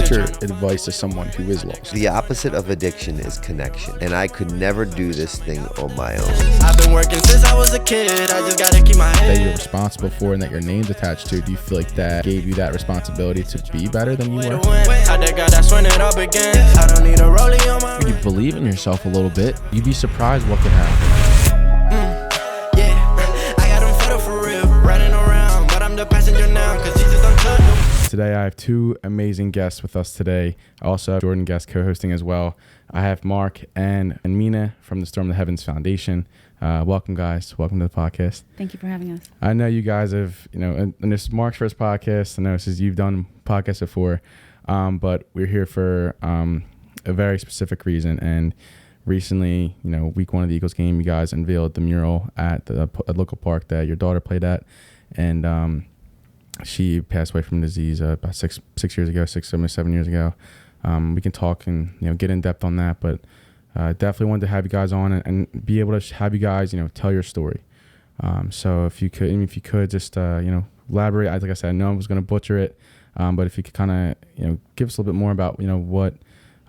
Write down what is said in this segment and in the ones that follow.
What's your advice to someone who is lost? The opposite of addiction is connection, and I could never do this thing on my own. I've been working since I was a kid, I just gotta keep my head. That you're responsible for and that your name's attached to, do you feel like that gave you that responsibility to be better than you were? That's when it all began. I don't need a rollie on my. When you believe in yourself a little bit, you'd be surprised what could happen. Today I have two amazing guests with us today. I also have Jordan guest co-hosting as well. I have Mark and Mina from the Storm the Heavens Foundation. Welcome, guys. Welcome to the podcast. Thank you for having us. I know you guys have, and this is Mark's first podcast. I know this is, you've done podcasts before, but we're here for a very specific reason. And recently, week one of the Eagles game, you guys unveiled the mural at the local park that your daughter played at, and she passed away from disease about 6 years ago, 7 years ago. We can talk and get in depth on that, but definitely wanted to have you guys on and be able to have you guys tell your story. So if you could just elaborate. Like I said, I know I was going to butcher it, but if you could kind of give us a little bit more about what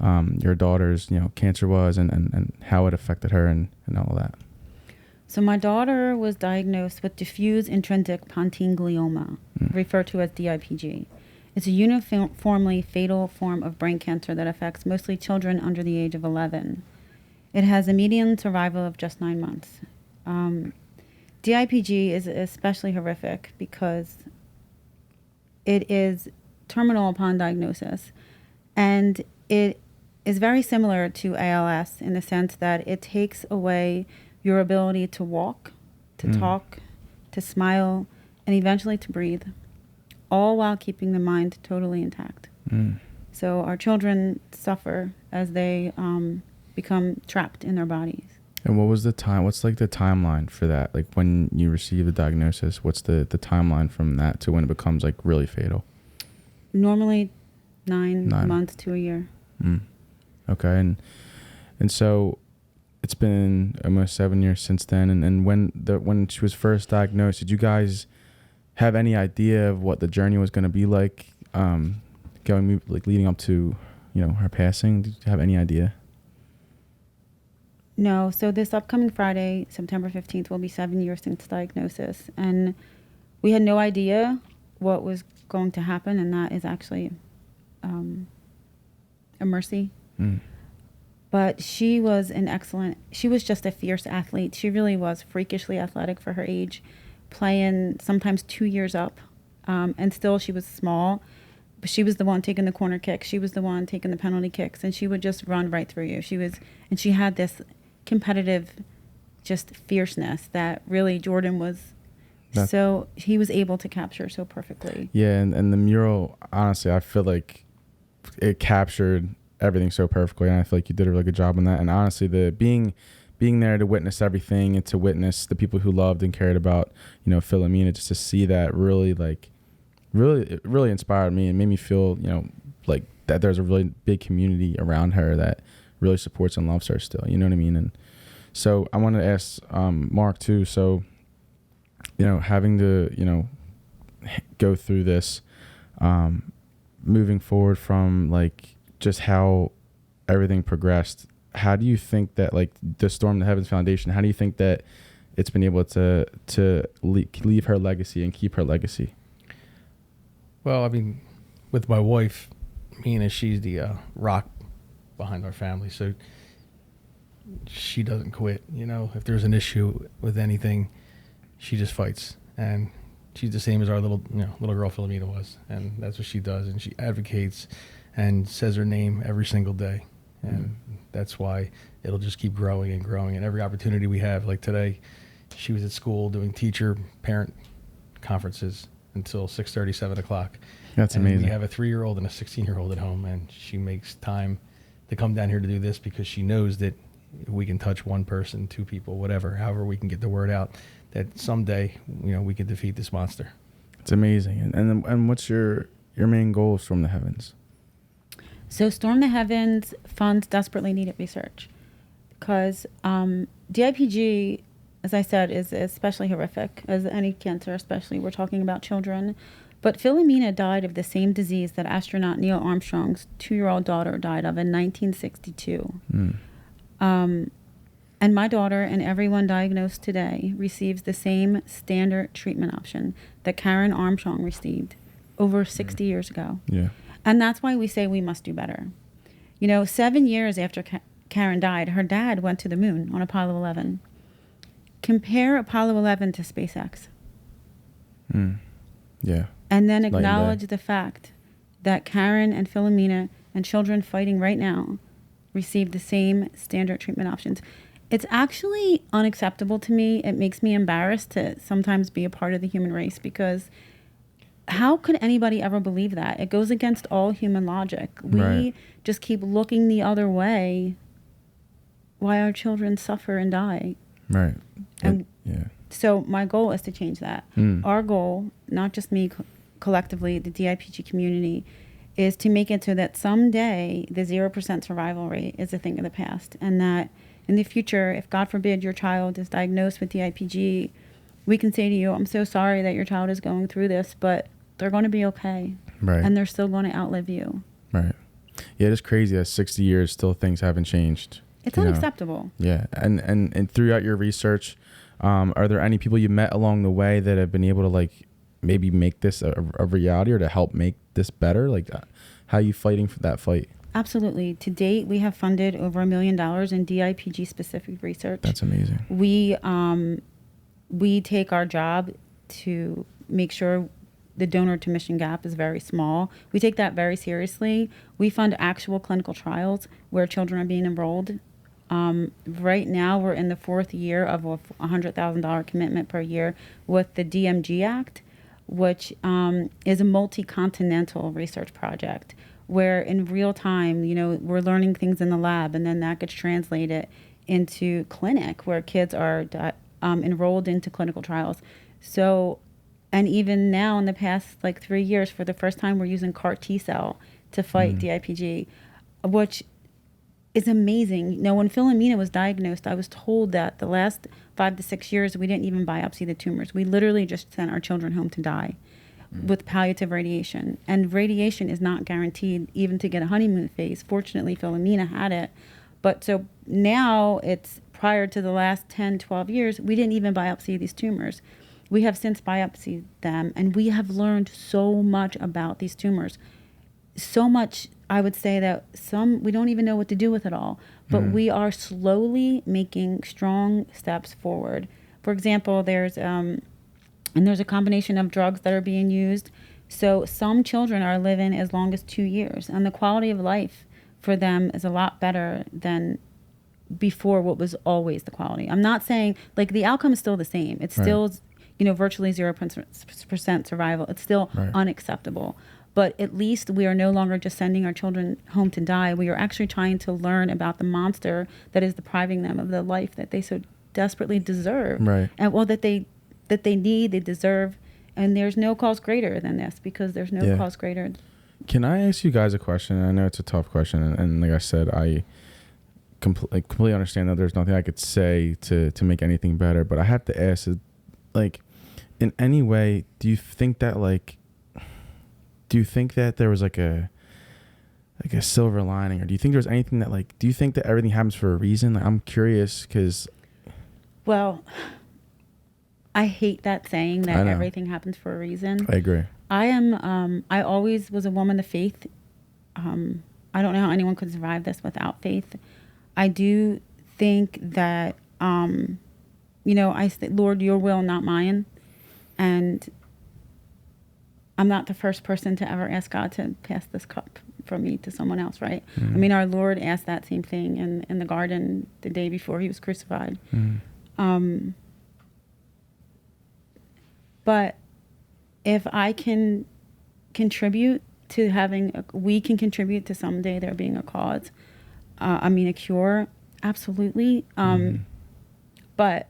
your daughter's cancer was and how it affected her and all that. So my daughter was diagnosed with diffuse intrinsic pontine glioma, referred to as DIPG. It's a uniformly fatal form of brain cancer that affects mostly children under the age of 11. It has a median survival of just 9 months. DIPG is especially horrific because it is terminal upon diagnosis, and it is very similar to ALS in the sense that it takes away your ability to walk, to talk, to smile, and eventually to breathe, all while keeping the mind totally intact. So our children suffer as they become trapped in their bodies. And what was the time? What's like the timeline for that? Like when you receive the diagnosis, what's the timeline from that to when it becomes like really fatal? Normally 9 months to a year. Okay, and so it's been almost 7 years since then. And when she was first diagnosed, did you guys have any idea of what the journey was going to be like, leading up to, her passing? Did you have any idea? No. So this upcoming Friday, September 15th, will be 7 years since diagnosis, and we had no idea what was going to happen, and that is actually a mercy. But she was she was just a fierce athlete. She really was freakishly athletic for her age, playing sometimes 2 years up. And still she was small, but she was the one taking the corner kicks. She was the one taking the penalty kicks, and she would just run right through you. She had this competitive just fierceness that really Jordan was, so he was able to capture so perfectly. Yeah, and the mural, honestly, I feel like it captured everything so perfectly, and I feel like you did a really good job on that. And honestly, the being there to witness everything and to witness the people who loved and cared about Philomena, just to see that really inspired me and made me feel like that there's a really big community around her that really supports and loves her still, you know what I mean? And so I want to ask Mark too, so having to go through this, moving forward from like just how everything progressed, how do you think that the Storm the Heavens Foundation, how do you think that it's been able to leave her legacy and keep her legacy? Well, I mean, with my wife, Mina, she's the rock behind our family, so she doesn't quit. If there's an issue with anything, she just fights, and she's the same as our little girl Philomena was, and that's what she does, and she advocates and says her name every single day. And that's why it'll just keep growing and growing. And every opportunity we have, like today, she was at school doing teacher-parent conferences until 6:30, 7 o'clock. That's amazing. We have a 3-year-old and a 16-year-old at home, and she makes time to come down here to do this because she knows that if we can touch one person, 2 people, whatever, however we can get the word out, that someday, we can defeat this monster. It's amazing. And what's your main goals from the Heavens? So Storm the Heavens funds desperately needed research because DIPG, as I said, is especially horrific as any cancer, especially we're talking about children. But Philomena died of the same disease that astronaut Neil Armstrong's 2-year-old daughter died of in 1962. And my daughter and everyone diagnosed today receives the same standard treatment option that Karen Armstrong received over 60 years ago. Yeah. And that's why we say we must do better. 7 years after Karen died, her dad went to the moon on Apollo 11. Compare Apollo 11 to SpaceX. Yeah. And then Light and day. acknowledge the fact that Karen and Philomena and children fighting right now receive the same standard treatment options. It's actually unacceptable to me. It makes me embarrassed to sometimes be a part of the human race, because how could anybody ever believe that? It goes against all human logic. We just keep looking the other way while our children suffer and die. Right. And yeah. So my goal is to change that. Our goal, not just me, collectively, the DIPG community, is to make it so that someday the 0% survival rate is a thing of the past, and that in the future, if God forbid your child is diagnosed with DIPG, we can say to you, I'm so sorry that your child is going through this, but they're going to be okay. Right. And they're still going to outlive you. Right. Yeah, it's crazy that 60 years still things haven't changed. It's unacceptable. Yeah. And throughout your research, are there any people you met along the way that have been able to maybe make this a reality, or to help make this better? How are you fighting for that fight? Absolutely. To date, we have funded over $1 million in DIPG specific research. That's amazing. We take our job to make sure the donor to mission gap is very small. We take that very seriously. We fund actual clinical trials where children are being enrolled. Right now, we're in the 4th year of a $100,000 commitment per year with the DMG Act, which is a multi-continental research project where in real time, we're learning things in the lab, and then that gets translated into clinic where kids are enrolled into clinical trials. So, and even now in the past 3 years, for the first time, we're using CAR T-cell to fight DIPG, which is amazing. When Philomena was diagnosed, I was told that the last 5 to 6 years, we didn't even biopsy the tumors. We literally just sent our children home to die with palliative radiation. And radiation is not guaranteed even to get a honeymoon phase. Fortunately, Philomena had it. But so now it's prior to the last 10, 12 years, we didn't even biopsy these tumors. We have since biopsied them, and we have learned so much about these tumors. So much, I would say, that we don't even know what to do with it all. But we are slowly making strong steps forward. For example, there's a combination of drugs that are being used. So some children are living as long as 2 years, and the quality of life for them is a lot better than before what was always the quality. I'm not saying, the outcome is still the same. It's still, virtually 0% survival. It's still unacceptable. But at least we are no longer just sending our children home to die. We are actually trying to learn about the monster that is depriving them of the life that they so desperately deserve. Right. And that they need, they deserve. And there's no cause greater than this, because there's no cause greater. Can I ask you guys a question? I know it's a tough question. And like I said, I completely understand that there's nothing I could say to make anything better. But I have to ask, in any way, do you think that there was a silver lining, or do you think there's anything that do you think that everything happens for a reason? I'm curious, because well, I hate that saying that everything happens for a reason. I agree. I always was a woman of faith. I don't know how anyone could survive this without faith. I do think that I say, Lord, your will, not mine. And I'm not the first person to ever ask God to pass this cup from me to someone else, right? I mean, our Lord asked that same thing in the garden the day before he was crucified. But if I can contribute to we can contribute to someday there being a cause, a cure, absolutely. But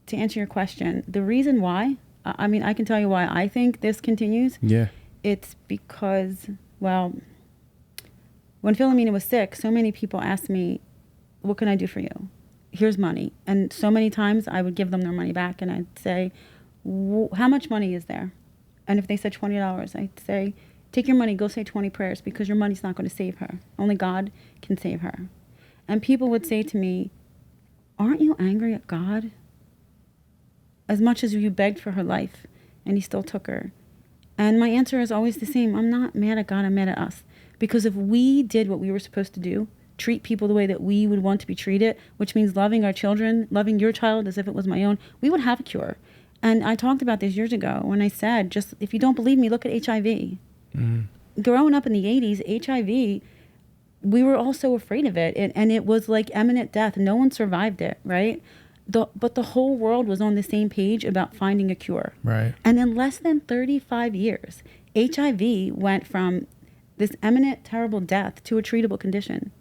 to answer your question, the reason why, I can tell you why I think this continues. Yeah. It's because, when Philomena was sick, so many people asked me, what can I do for you? Here's money. And so many times I would give them their money back, and I'd say, how much money is there? And if they said $20, I'd say, take your money, go say 20 prayers, because your money's not going to save her. Only God can save her. And people would say to me, aren't you angry at God? As much as you begged for her life, and he still took her. And my answer is always the same. I'm not mad at God, I'm mad at us. Because if we did what we were supposed to do, treat people the way that we would want to be treated, which means loving our children, loving your child as if it was my own, we would have a cure. And I talked about this years ago when I said, just if you don't believe me, look at HIV. Growing up in the 80s, HIV, we were all so afraid of it. And it was like imminent death. No one survived it, right? But the whole world was on the same page about finding a cure. Right. And in less than 35 years, HIV went from this imminent, terrible death to a treatable condition.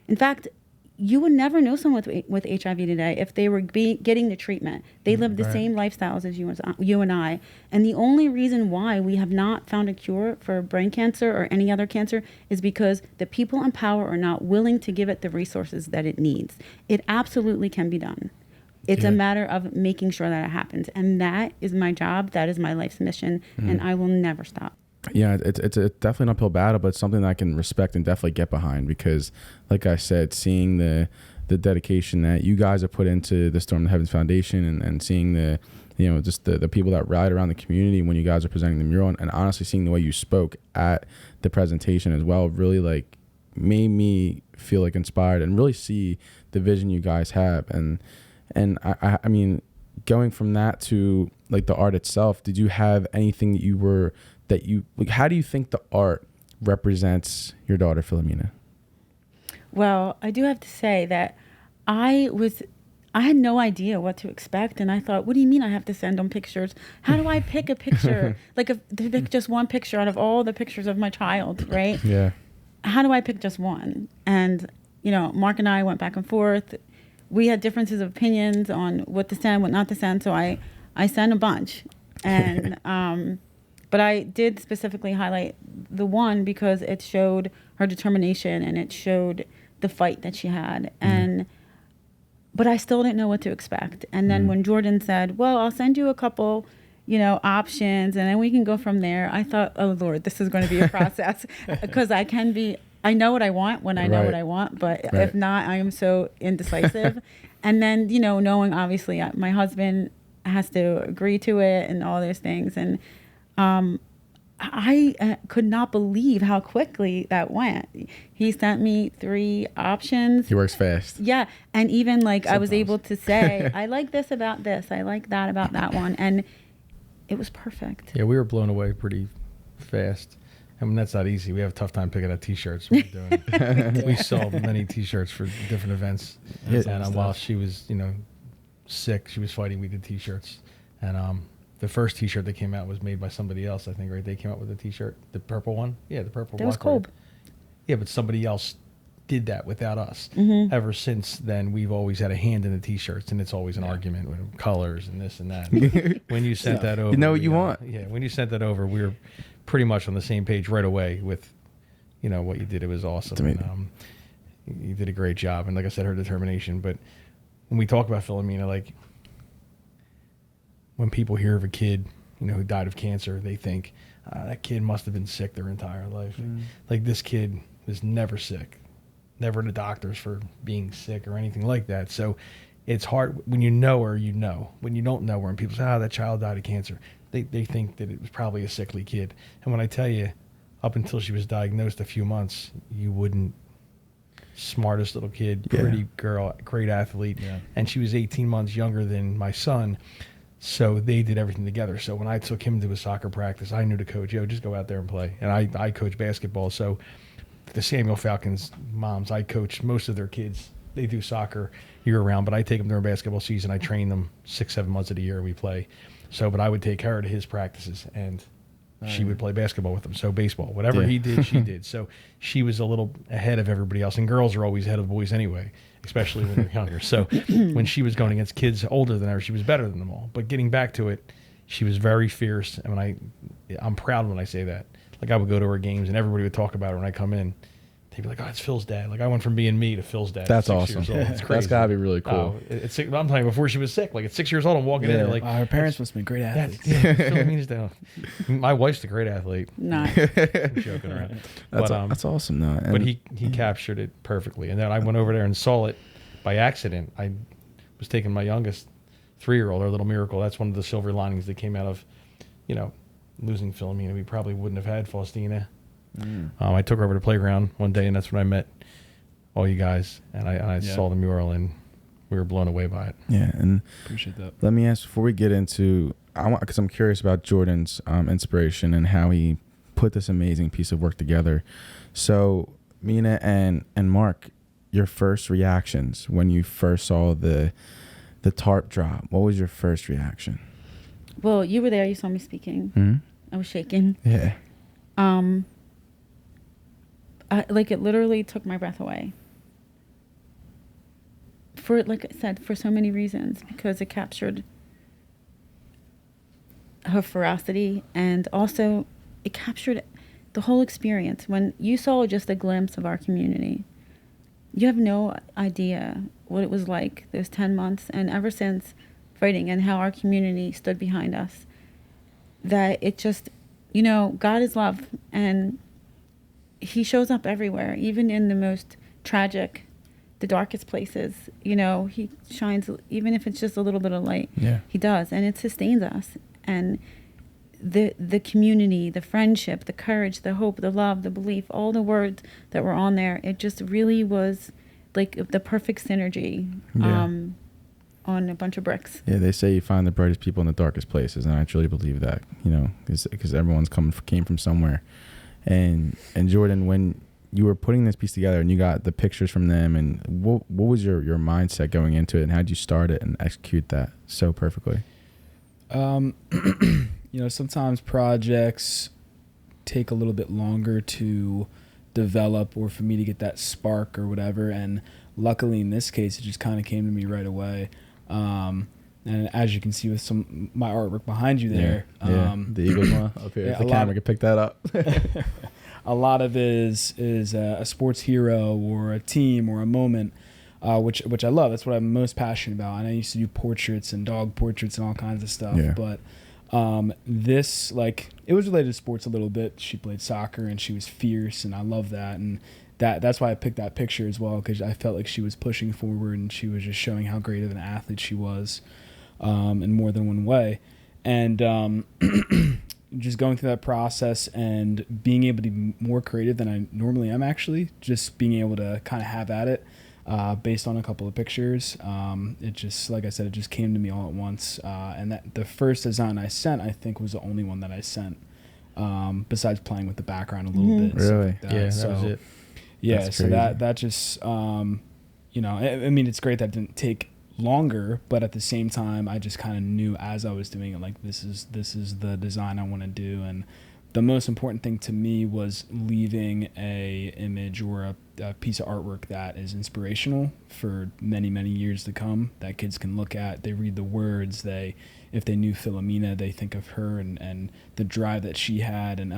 In fact, you would never know someone with HIV today if they were getting the treatment. They lived the same lifestyles as you and I. And the only reason why we have not found a cure for brain cancer or any other cancer is because the people in power are not willing to give it the resources that it needs. It absolutely can be done. It's a matter of making sure that it happens. And that is my job. That is my life's mission. And I will never stop. Yeah, it's definitely an uphill battle, but it's something that I can respect and definitely get behind because, like I said, seeing the dedication that you guys have put into the Storm the Heavens Foundation and seeing the, you know, just the people that ride around the community when you guys are presenting the mural and honestly seeing the way you spoke at the presentation as well really like made me feel like inspired and really see the vision you guys have. And I mean, going from that to like the art itself, did you have anything how do you think the art represents your daughter, Philomena? Well, I do have to say that I had no idea what to expect. And I thought, what do you mean I have to send them pictures? How do I pick a picture? To pick just one picture out of all the pictures of my child, right? Yeah. How do I pick just one? And, you know, Mark and I went back and forth. We had differences of opinions on what to send, what not to send. So I sent a bunch. And, but I did specifically highlight the one because it showed her determination and it showed the fight that she had. But I still didn't know what to expect. And then when Jordan said, well, I'll send you a couple, you know, options and then we can go from there. I thought, oh Lord, this is going to be a process because I know what I want when I know what I want, but if not, I am so indecisive. And then, you know, knowing obviously my husband has to agree to it and all those things. And I could not believe how quickly that went. He sent me 3 options. He works fast. Yeah. And even like sometimes. I was able to say, I like this about this. I like that about that one. And it was perfect. Yeah, we were blown away pretty fast. I mean, that's not easy. We have a tough time picking out T-shirts. We sold many T-shirts for different events. And while she was, you know, sick, she was fighting, we did T-shirts. And the first T-shirt that came out was made by somebody else, I think, right? They came out with a T-shirt, the purple one. Yeah, the purple. That was cool. Yeah, but somebody else did that without us. Ever since then, we've always had a hand in the T-shirts, and it's always an argument with colors and this and that. When you sent that over, you know what you want. Yeah, when you sent that over, we were pretty much on the same page right away with, you know, what you did. It was awesome. And, you did a great job, and like I said, her determination. But when we talk about Philomena, like when people hear of a kid, you know, who died of cancer, they think that kid must have been sick their entire life. Like this kid was never sick, never to doctors for being sick or anything like that. So it's hard when you know her, you know. When you don't know her and people say, that child died of cancer, they think that it was probably a sickly kid. And when I tell you, up until she was diagnosed a few months, you wouldn't. Smartest little kid, pretty girl, great athlete. Yeah. And she was 18 months younger than my son. So they did everything together. So when I took him to a soccer practice, I knew the coach, just go out there and play. And I coach basketball. So the Samuel Falcons moms, I coach most of their kids. They do soccer year round, but I take them during basketball season. I train them 6-7 months of the year we play. So, but I would take her to his practices and she would play basketball with him. So baseball, whatever he did, she did. So she was a little ahead of everybody else. And girls are always ahead of boys anyway, especially when they're younger. So when she was going against kids older than her, she was better than them all. But getting back to it, she was very fierce. And I'm proud when I say that. Like I would go to her games and everybody would talk about her when I come in. they'd be like, "Oh, it's Phil's dad." Like I went from being me to Phil's dad. That's at 6 awesome. years old. It's crazy. That's gotta be really cool. Oh, I'm telling you, before she was sick, like at 6 years old, I'm walking in there like, Her parents must have been great athletes. Philomena's down. My wife's a great athlete. Not. I'm joking around. That's awesome though. But he captured it perfectly. And then I went over there and saw it by accident. I was taking my youngest 3-year-old, our little miracle. That's one of the silver linings that came out of, losing Philomena. We probably wouldn't have had Faustina. I took her over to the playground one day, and that's when I met all you guys. And I saw the mural, and we were blown away by it. Yeah, and Appreciate that. let me ask before we get into, because I'm curious about Jordan's inspiration and how he put this amazing piece of work together. So, Mina and Mark, your first reactions when you first saw the tarp drop, what was your first reaction? Well, you were there. You saw me speaking. Mm-hmm. I was shaking. Yeah. It literally took my breath away. Like I said, for so many reasons, because it captured her ferocity, and also it captured the whole experience. When you saw just a glimpse of our community, you have no idea what it was like those 10 months, and ever since fighting, and how our community stood behind us. That it just, God is love, and he shows up everywhere, even in the most tragic, the darkest places. He shines, even if it's just a little bit of light. Yeah. He does, and it sustains us. And the community, the friendship, the courage, the hope, the love, the belief, all the words that were on there, it just really was like the perfect synergy on a bunch of bricks. Yeah, they say you find the brightest people in the darkest places, and I truly believe that, because everyone's came from somewhere. And Jordan, when you were putting this piece together and you got the pictures from them, and what was your mindset going into it, and how did you start it and execute that so perfectly? Sometimes projects take a little bit longer to develop, or for me to get that spark or whatever. And luckily in this case, it just kind of came to me right away. And as you can see with my artwork behind you there, the Eagles one up here. Yeah, if the camera can pick that up. A lot of it is a sports hero or a team or a moment, which I love. That's what I'm most passionate about. And I used to do portraits and dog portraits and all kinds of stuff. Yeah. But this, it was related to sports a little bit. She played soccer and she was fierce, and I love that. And that's why I picked that picture as well, because I felt like she was pushing forward and she was just showing how great of an athlete she was in more than one way. And just going through that process and being able to be more creative than I normally am, actually, just being able to kind of have at it based on a couple of pictures. It just, like I said, it just came to me all at once. And that the first design I sent, I think, was the only one that I sent, besides playing with the background a little bit. Really? Like that. Yeah, so, that was it. Yeah, That's so crazy. that just, I mean, it's great that didn't take longer, but at the same time, I just kind of knew as I was doing it, like, this is the design I want to do. And the most important thing to me was leaving a image or a piece of artwork that is inspirational for many, many years to come, that kids can look at. They read the words, if they knew Philomena, they think of her and the drive that she had, and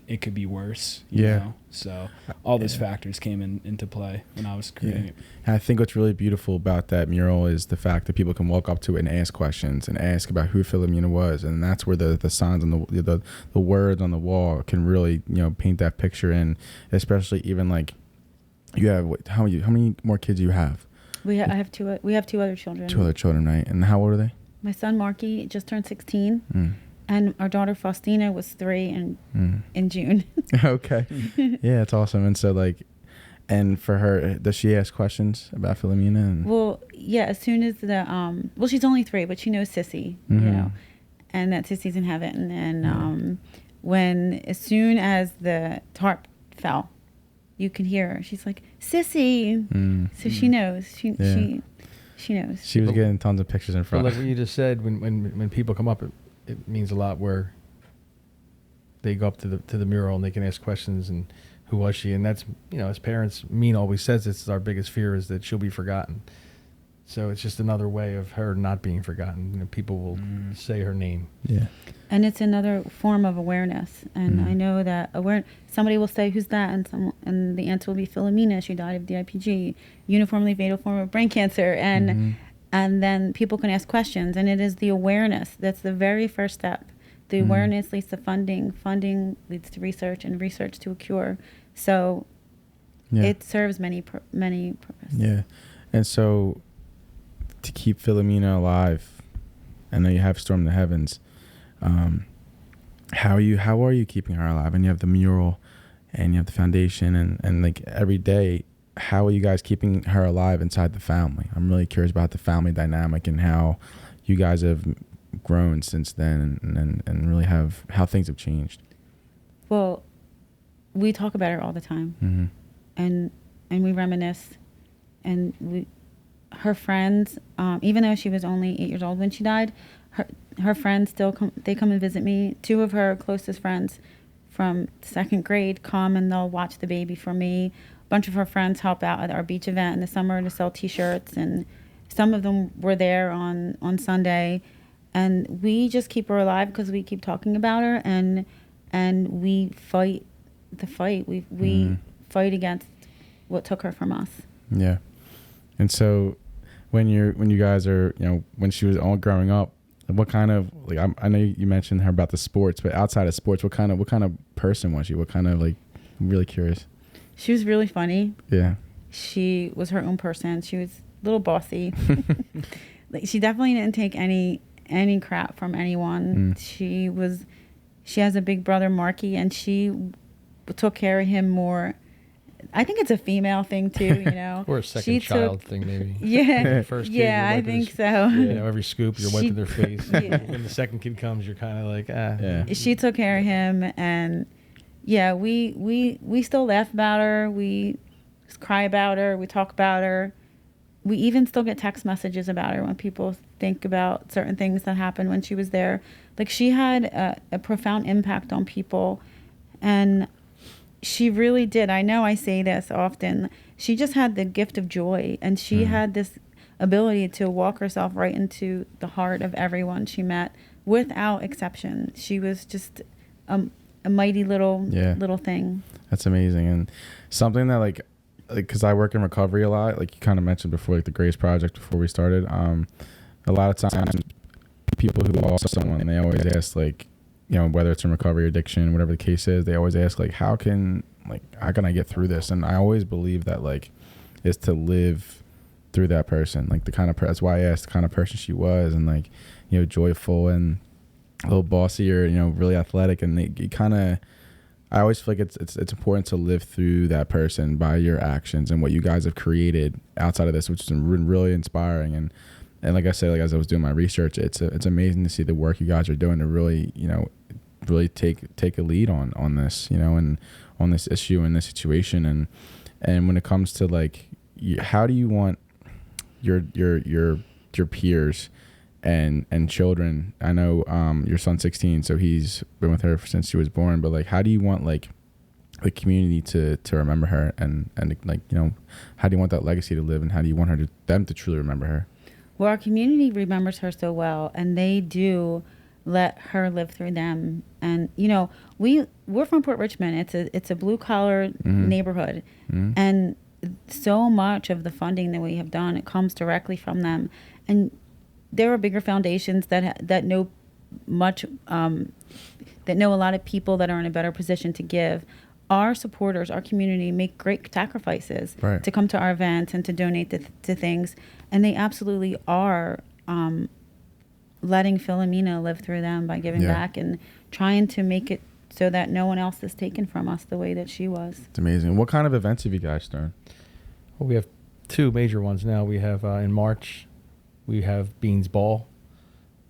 it could be worse. You know? So all those factors came into play when I was creating it. And I think what's really beautiful about that mural is the fact that people can walk up to it and ask questions and ask about who Philomena was, and that's where the signs on the words on the wall can really paint that picture in. Especially even you have how many more kids do you have? We have two other children. 2 other children, right? And how old are they? My son Marky just turned 16, and our daughter Faustina was 3 in June. Okay. Yeah, it's awesome. And so and for her, does she ask questions about Philomena? And Well, yeah, as soon as she's only 3, but she knows Sissy, and that Sissy's in heaven. And as soon as the tarp fell, you could hear her. She's like, Sissy. So she knows. She knows. She was getting tons of pictures in But front. like what you just said, when people come up, it means a lot, where they go up to the mural and they can ask questions and who was she? And that's, as parents, Mina always says, this is our biggest fear, is that she'll be forgotten. So it's just another way of her not being forgotten. You know, people will say her name. Yeah. And it's another form of awareness. And I know that somebody will say, who's that? And the answer will be Philomena. She died of DIPG, uniformly fatal form of brain cancer. And then people can ask questions. And it is the awareness. That's the very first step. The awareness leads to funding. Funding leads to research, and research to a cure. So it serves many purposes. Yeah. And so to keep Philomena alive, I know you have Storm the Heavens. How are you keeping her alive? And you have the mural and you have the foundation and like every day, how are you guys keeping her alive inside the family? I'm really curious about the family dynamic and how you guys have grown since then and really how things have changed. Well, we talk about her all the time, and we reminisce, and her friends, even though she was only 8 years old when she died, her friends still come and visit me. 2 of her closest friends from 2nd grade come and they'll watch the baby for me. A bunch of her friends help out at our beach event in the summer to sell t-shirts, and some of them were there on Sunday. And we just keep her alive because we keep talking about her, and we fight the fight. We fight against what took her from us. Yeah. And so when you guys are, when she was all growing up, what kind of, like, I know you mentioned her about the sports, but outside of sports, what kind of person was she? What kind of, like, I'm really curious. She was really funny. Yeah. She was her own person. She was a little bossy. Like, she definitely didn't take any crap from anyone. She has a big brother, Marky, and she took care of him more. I think it's a female thing too, Or a second child thing, maybe. Yeah. First kid, yeah, I think so. Every scoop, you're wiping their face. When the second kid comes, you're kind of like, Yeah. She took care of him, and we still laugh about her. We cry about her. We talk about her. We even still get text messages about her when people think about certain things that happened when she was there. Like, she had a profound impact on people, and she really did. I know I say this often. She just had the gift of joy, and she had this ability to walk herself right into the heart of everyone she met without exception. She was just a mighty little thing. That's amazing. And something that, like, because I work in recovery a lot, like you kind of mentioned before, like the Grace Project before we started, a lot of times people who lost someone, they always ask, like, whether it's in recovery or addiction, whatever the case is, they always ask, like, how can I get through this? And I always believe that, like, is to live through that person, like the kind of that's why I asked the kind of person she was, and, like, joyful and a little bossy, or really athletic, and you kind of, I always feel like it's important to live through that person by your actions and what you guys have created outside of this, which has been really inspiring. And like I said, like, as I was doing my research, it's amazing to see the work you guys are doing to really, really take a lead on this, and on this issue and this situation. And when it comes to, like, how do you want your peers and children? I know your son's 16, so he's been with her since she was born, but, like, how do you want, like, the community to remember her, and like, how do you want that legacy to live, and how do you want them to truly remember her? Well, our community remembers her so well, and they do let her live through them. And we're from Port Richmond. It's a blue collar neighborhood, and so much of the funding that we have done, it comes directly from them. And there are bigger foundations that know much, that know a lot of people that are in a better position to give. Our supporters, our community, make great sacrifices to come to our events and to donate to things. And they absolutely are letting Philomena live through them by giving back and trying to make it so that no one else is taken from us the way that she was. It's amazing. What kind of events have you guys done? Well, we have 2 major ones now. We have in March, we have Beans Ball.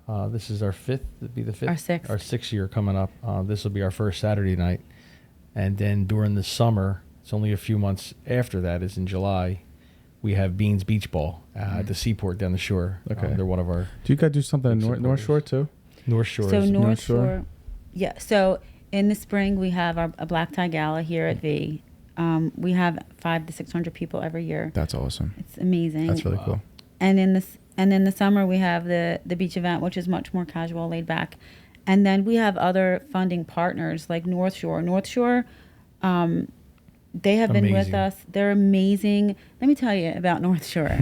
This is our 5th. It'd be the 5th. Our 6th. Our 6th year coming up. This will be our first Saturday night. And then during the summer, it's only a few months after that, is in July, we have Beans Beach Ball at the seaport down the shore. Okay. They're one of our... Do you guys do something in North Shore too? North Shore. So North Shore. Yeah. So in the spring, we have a black tie gala here at V. We have 500 to 600 people every year. That's awesome. It's amazing. That's really cool. And in the summer we have the beach event, which is much more casual, laid back. And then we have other funding partners like North Shore. They have been with us. They're amazing. Let me tell you about North Shore,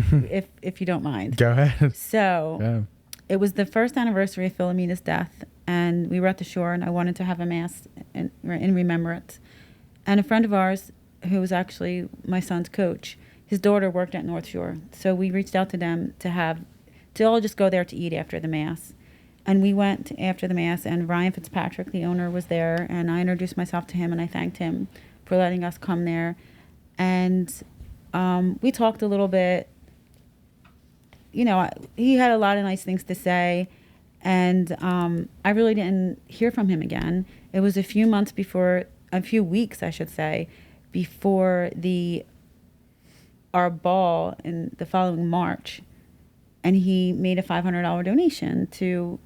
if you don't mind. Go ahead. So it was the first anniversary of Philomena's death, and we were at the shore, and I wanted to have a mass in remembrance. And a friend of ours, who was actually my son's coach, his daughter worked at North Shore. So we reached out to them to all just go there to eat after the mass. And we went after the mass, and Ryan Fitzpatrick, the owner, was there, and I introduced myself to him, and I thanked him for letting us come there. And we talked a little bit. You know, he had a lot of nice things to say, and I really didn't hear from him again. It was a few weeks, I should say, before our ball in the following March, and he made a $500 donation to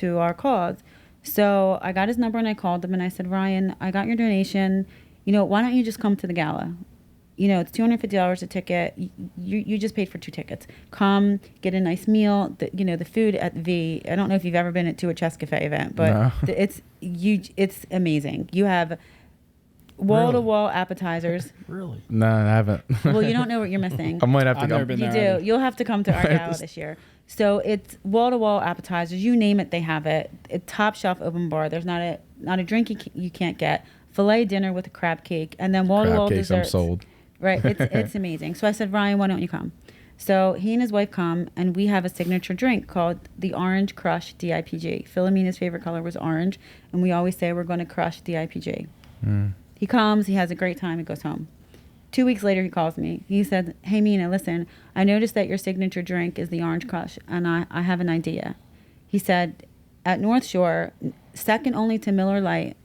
our cause. So I got his number and I called him and I said, Ryan, I got your donation. You know, why don't you just come to the gala? You know, it's $250 a ticket. You just paid for 2 tickets. Come, get a nice meal. The food at V. I don't know if you've ever been to a Chess Cafe event, but no. It's amazing. You have wall-to-wall appetizers. Really? No, I haven't. Well, you don't know what you're missing. I might have to I've go. never been You there do. You'll have to come to our gala this year. So it's wall-to-wall appetizers. You name it, they have it. A top shelf open bar. There's not a drink you can't get. Filet dinner with a crab cake, and then wall-to-wall Crab cakes, desserts. I'm sold. Right. It's amazing. So I said, Ryan, why don't you come? So he and his wife come, and we have a signature drink called the Orange Crush DIPG. Philomena's favorite color was orange, and we always say we're going to crush DIPG. He comes, he has a great time, he goes home. 2 weeks later, he calls me. He said, hey, Mina, listen, I noticed that your signature drink is the Orange Crush, and I have an idea. He said, at North Shore, second only to Miller Lite,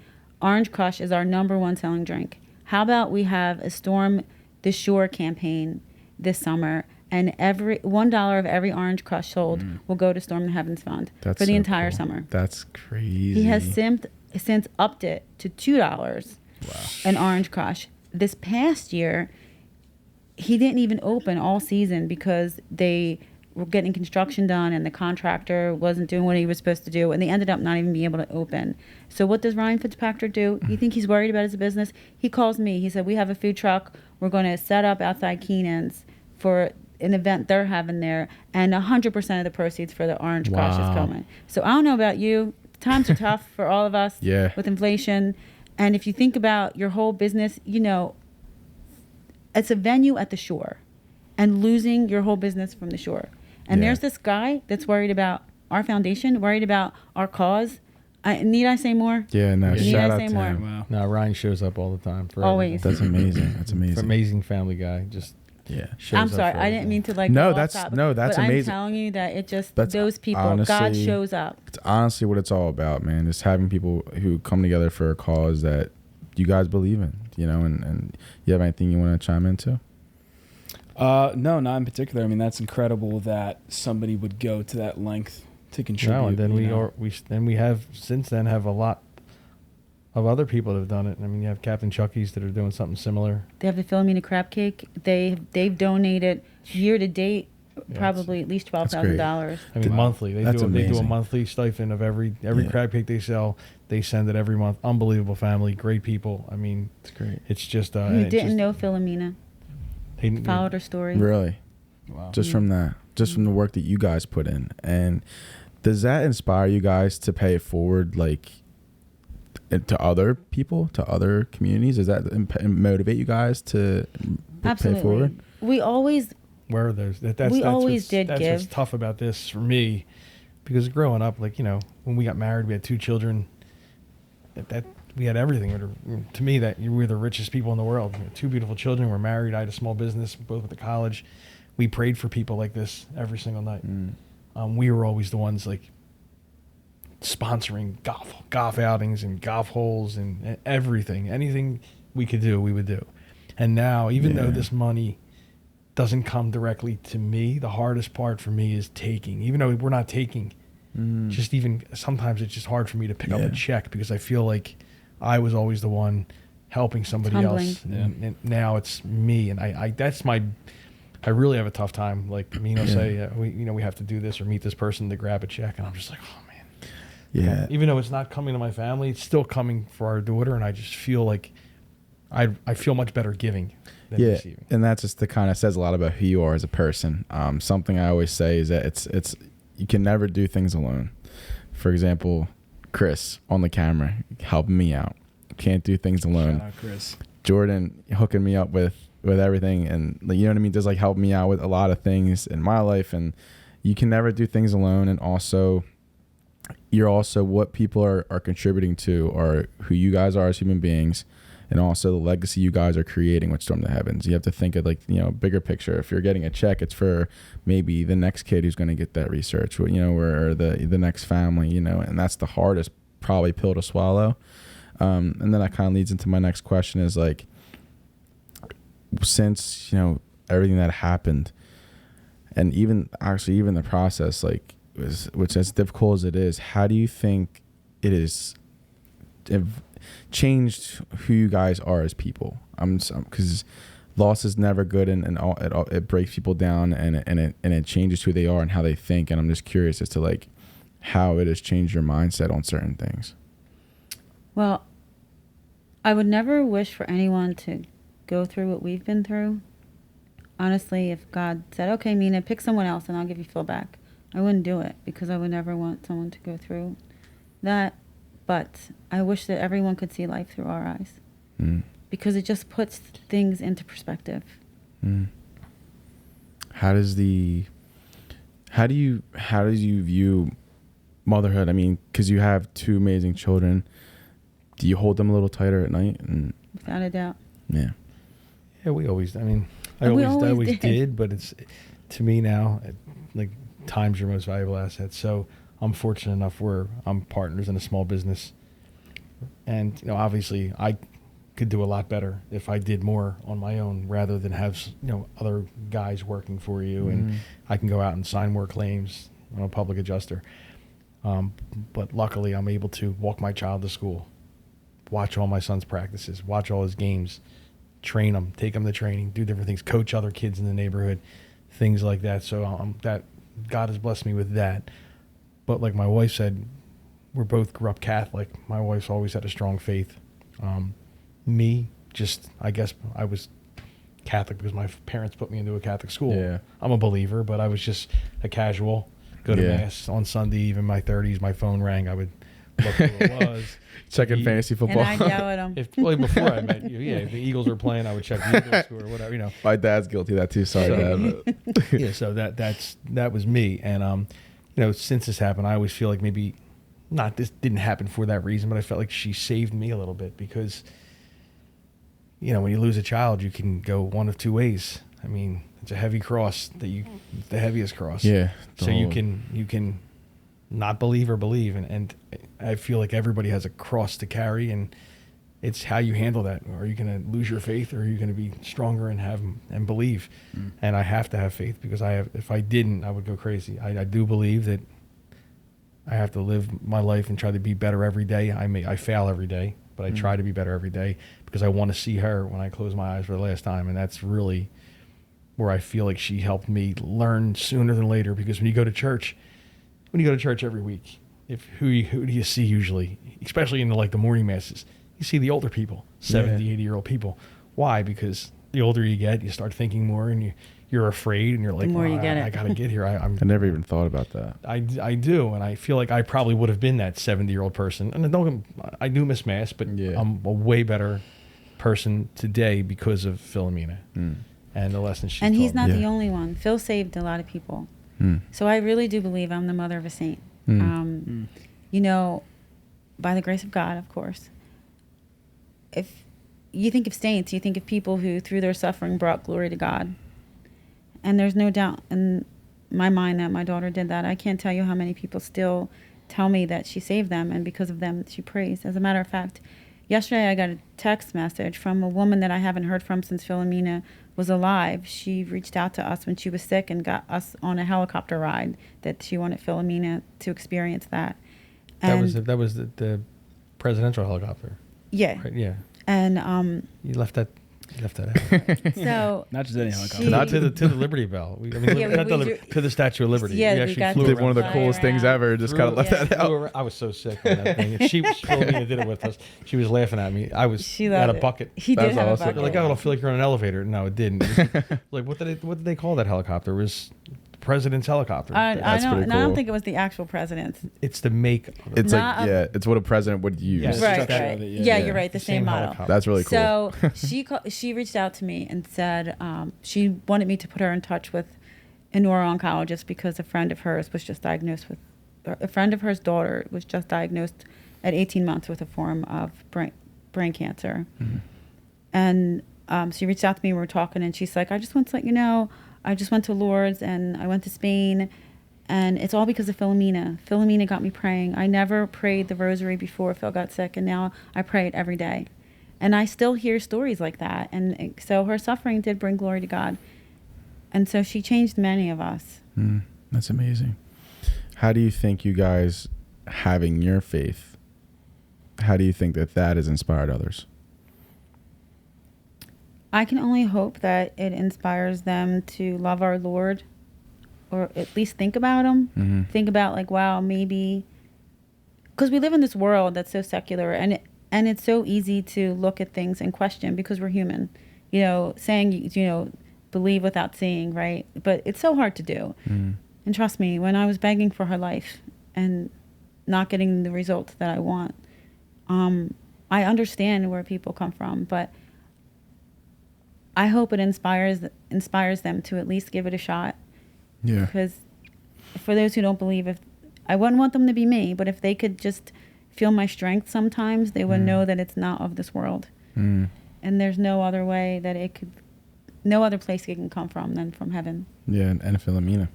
Orange Crush is our #1 selling drink. How about we have a Storm the Shore campaign this summer, and every $1 of every Orange Crush sold will go to Storm the Heavens Fund for the entire summer. That's crazy. He has since upped it to $2 an Orange Crush. This past year, he didn't even open all season because they were getting construction done and the contractor wasn't doing what he was supposed to do, and they ended up not even being able to open. So what does Ryan Fitzpatrick do? You think he's worried about his business? He calls me. He said, we have a food truck. We're going to set up outside Keenan's for an event they're having there, and 100% of the proceeds for the Orange Crush is coming. So I don't know about you. Times are tough for all of us with inflation. And if you think about your whole business, you know, it's a venue at the shore and losing your whole business from the shore. And there's this guy that's worried about our foundation, worried about our cause. Need I say more? Yeah, no, Need shout I out say to more? him. Wow. No, Ryan shows up all the time. For Always. everything. That's amazing. That's amazing. Amazing family guy. Just shows I'm up sorry, for I didn't everything. mean to like. No, go that's off topic, that's but amazing. I'm telling you that it just That's those people. God honestly- shows up. It's honestly what it's all about, man. Just having people who come together for a cause that you guys believe in, you know, and you have anything you want to chime into? No, not in particular. I mean, that's incredible that somebody would go to that length to contribute. No, and then you know. since then have a lot of other people that have done it. I mean, you have Captain Chucky's that are doing something similar. They have the Philomena crab cake. They've donated year to date probably at least $12,000. I mean, monthly. They do a amazing. monthly stipend of every crab cake they sell. They send it every month. Unbelievable family, great people. I mean, It's great. it's just. You didn't know Philomena. Followed her story. Really? Wow. Just from that, just from the work that you guys put in. And does that inspire you guys to pay it forward, like to other people, to other communities? Does that motivate you guys to Absolutely. pay forward? We always Where are those? That's always what's, did that's give. what's tough about this for me, because growing up, like, you know, when we got married, we had 2 children. That we had everything. To me, that we were the richest people in the world. We had 2 beautiful children. We're married. I had a small business. Both went to college. We prayed for people like this every single night. We were always the ones like sponsoring golf outings and golf holes and everything. Anything we could do, we would do. And now, even though this money doesn't come directly to me, the hardest part for me is taking. Even though we're not taking, just even sometimes it's just hard for me to pick up a check because I feel like I was always the one helping somebody else. And now it's me. And I that's I really have a tough time. Like Mina say, we have to do this or meet this person to grab a check, and I'm just like, oh man. Yeah. Even though it's not coming to my family, it's still coming for our daughter, and I just feel like I feel much better giving than receiving. And that just kind of says a lot about who you are as a person. Something I always say is that it's you can never do things alone. For example, Chris on the camera helping me out. Can't do things alone. Shout out Chris. Jordan hooking me up with everything, and you know what I mean, just like help me out with a lot of things in my life. And you can never do things alone. And also, you're also what people are contributing to, or who you guys are as human beings, and also the legacy you guys are creating with Storm the Heavens. You have to think of bigger picture. If you're getting a check, it's for maybe the next kid who's going to get that research, or the next family, and that's the hardest probably pill to swallow. And then that kind of leads into my next question is like, since, everything that happened, and even the process, like, which as difficult as it is, how do you think it is changed who you guys are as people? Because loss is never good, and it breaks people down, and it changes who they are and how they think. And I'm just curious as to like how it has changed your mindset on certain things. Well, I would never wish for anyone to go through what we've been through. Honestly, if God said, okay, Mina, pick someone else and I'll give you Phil back, I wouldn't do it, because I would never want someone to go through that. But I wish that everyone could see life through our eyes, because it just puts things into perspective. How do you view motherhood? I mean, because you have two amazing children. Do you hold them a little tighter at night? And without a doubt. Yeah. Yeah, we always. I mean, I always did, but it's to me now, like, time's your most valuable asset. So I'm fortunate enough where I'm partners in a small business, and obviously I could do a lot better if I did more on my own rather than have other guys working for you, and I can go out and sign more claims. I'm a public adjuster, but luckily I'm able to walk my child to school, watch all my son's practices, watch all his games, train them, take them to training, do different things, coach other kids in the neighborhood, things like that. So that God has blessed me with that. But like my wife said, we're both grew up Catholic. My wife's always had a strong faith. Me, just, I guess I was Catholic because my parents put me into a Catholic school. Yeah. I'm a believer, but I was just a casual, go to Mass on Sunday, even my 30s, my phone rang. I would look who it was. Checking fantasy football. And I'd yell at them. Before I met you, if the Eagles were playing, I would check the Eagles or whatever, My dad's guilty of that too. Sorry, Dad. Yeah, so that was me. And, since this happened, I always feel like maybe this didn't happen for that reason, but I felt like she saved me a little bit because, when you lose a child, you can go one of two ways. I mean, it's a heavy cross the heaviest cross. Yeah. So you can not believe or believe. And I feel like everybody has a cross to carry, and it's how you handle that. Are you going to lose your faith, or are you going to be stronger and believe? And I have to have faith, because if I didn't, I would go crazy. I do believe that I have to live my life and try to be better every day. I fail every day, but I try to be better every day, because I want to see her when I close my eyes for the last time. And that's really where I feel like she helped me learn sooner than later. Because when you go to church every week, who do you see usually, especially in the morning masses? You see the older people, 70, 80-year-old people. Why? Because the older you get, you start thinking more, and you're afraid, and you're like, I got to get here. I never even thought about that. I do, and I feel like I probably would have been that 70-year-old person. And I do miss Mass, but I'm a way better person today because of Philomena and the lessons she taught. And he's not me. the only one. Phil saved a lot of people. So I really do believe I'm the mother of a saint. By the grace of God, of course. If you think of saints, you think of people who, through their suffering, brought glory to God. And there's no doubt in my mind that my daughter did that. I can't tell you how many people still tell me that she saved them, and because of them, she prays. As a matter of fact, yesterday I got a text message from a woman that I haven't heard from since Philomena was alive. She reached out to us when she was sick and got us on a helicopter ride, that she wanted Philomena to experience that. And that was the presidential helicopter. Yeah. Right, yeah. And you left that. Left that out. So Not just any helicopter. Not to the Liberty Bell. To the Statue of Liberty. Yeah, we we actually got flew Did around. one of the Fly coolest things around. ever. Just kind of left that out. I was so sick on that thing. Philomena did it with us. She was laughing at me. I was She at loved a it. bucket. He That's did have awesome. a They're bucket. like, oh, it'll feel like you're on an elevator. No, it didn't. Like, what did they call that helicopter? It was the president's helicopter. I That's don't. pretty And I don't cool. think it was the actual president's. It's the make. Of it. It's Not like, a- yeah, it's what a president would use. Yes. Right. structure Right. of it, Yeah, yeah. you're right. The same model. helicopter. That's really cool. So she reached out to me and said she wanted me to put her in touch with a neuro-oncologist because a friend of hers was just diagnosed with, a friend of hers daughter was just diagnosed at 18 months with a form of brain cancer. Mm-hmm. And she reached out to me, we were talking, and she's like, I just want to let you know, I just went to Lourdes and I went to Spain, and it's all because of Philomena. Philomena got me praying. I never prayed the rosary before Phil got sick, and now I pray it every day. And I still hear stories like that. And so her suffering did bring glory to God. And so she changed many of us. That's amazing. How do you think you guys having your faith, how do you think that has inspired others? I can only hope that it inspires them to love our Lord, or at least think about him. Mm-hmm. Think about, like, wow, maybe, because we live in this world that's so secular, and it's so easy to look at things and question because we're human. Saying, believe without seeing, right? But it's so hard to do. Mm-hmm. And trust me, when I was begging for her life and not getting the results that I want, I understand where people come from, but I hope it inspires them to at least give it a shot. Yeah. Because for those who don't believe, if I wouldn't want them to be me, but if they could just feel my strength sometimes, they would know that it's not of this world. Mm. And there's no other way that no other place it can come from than from heaven. Yeah, and Philomena.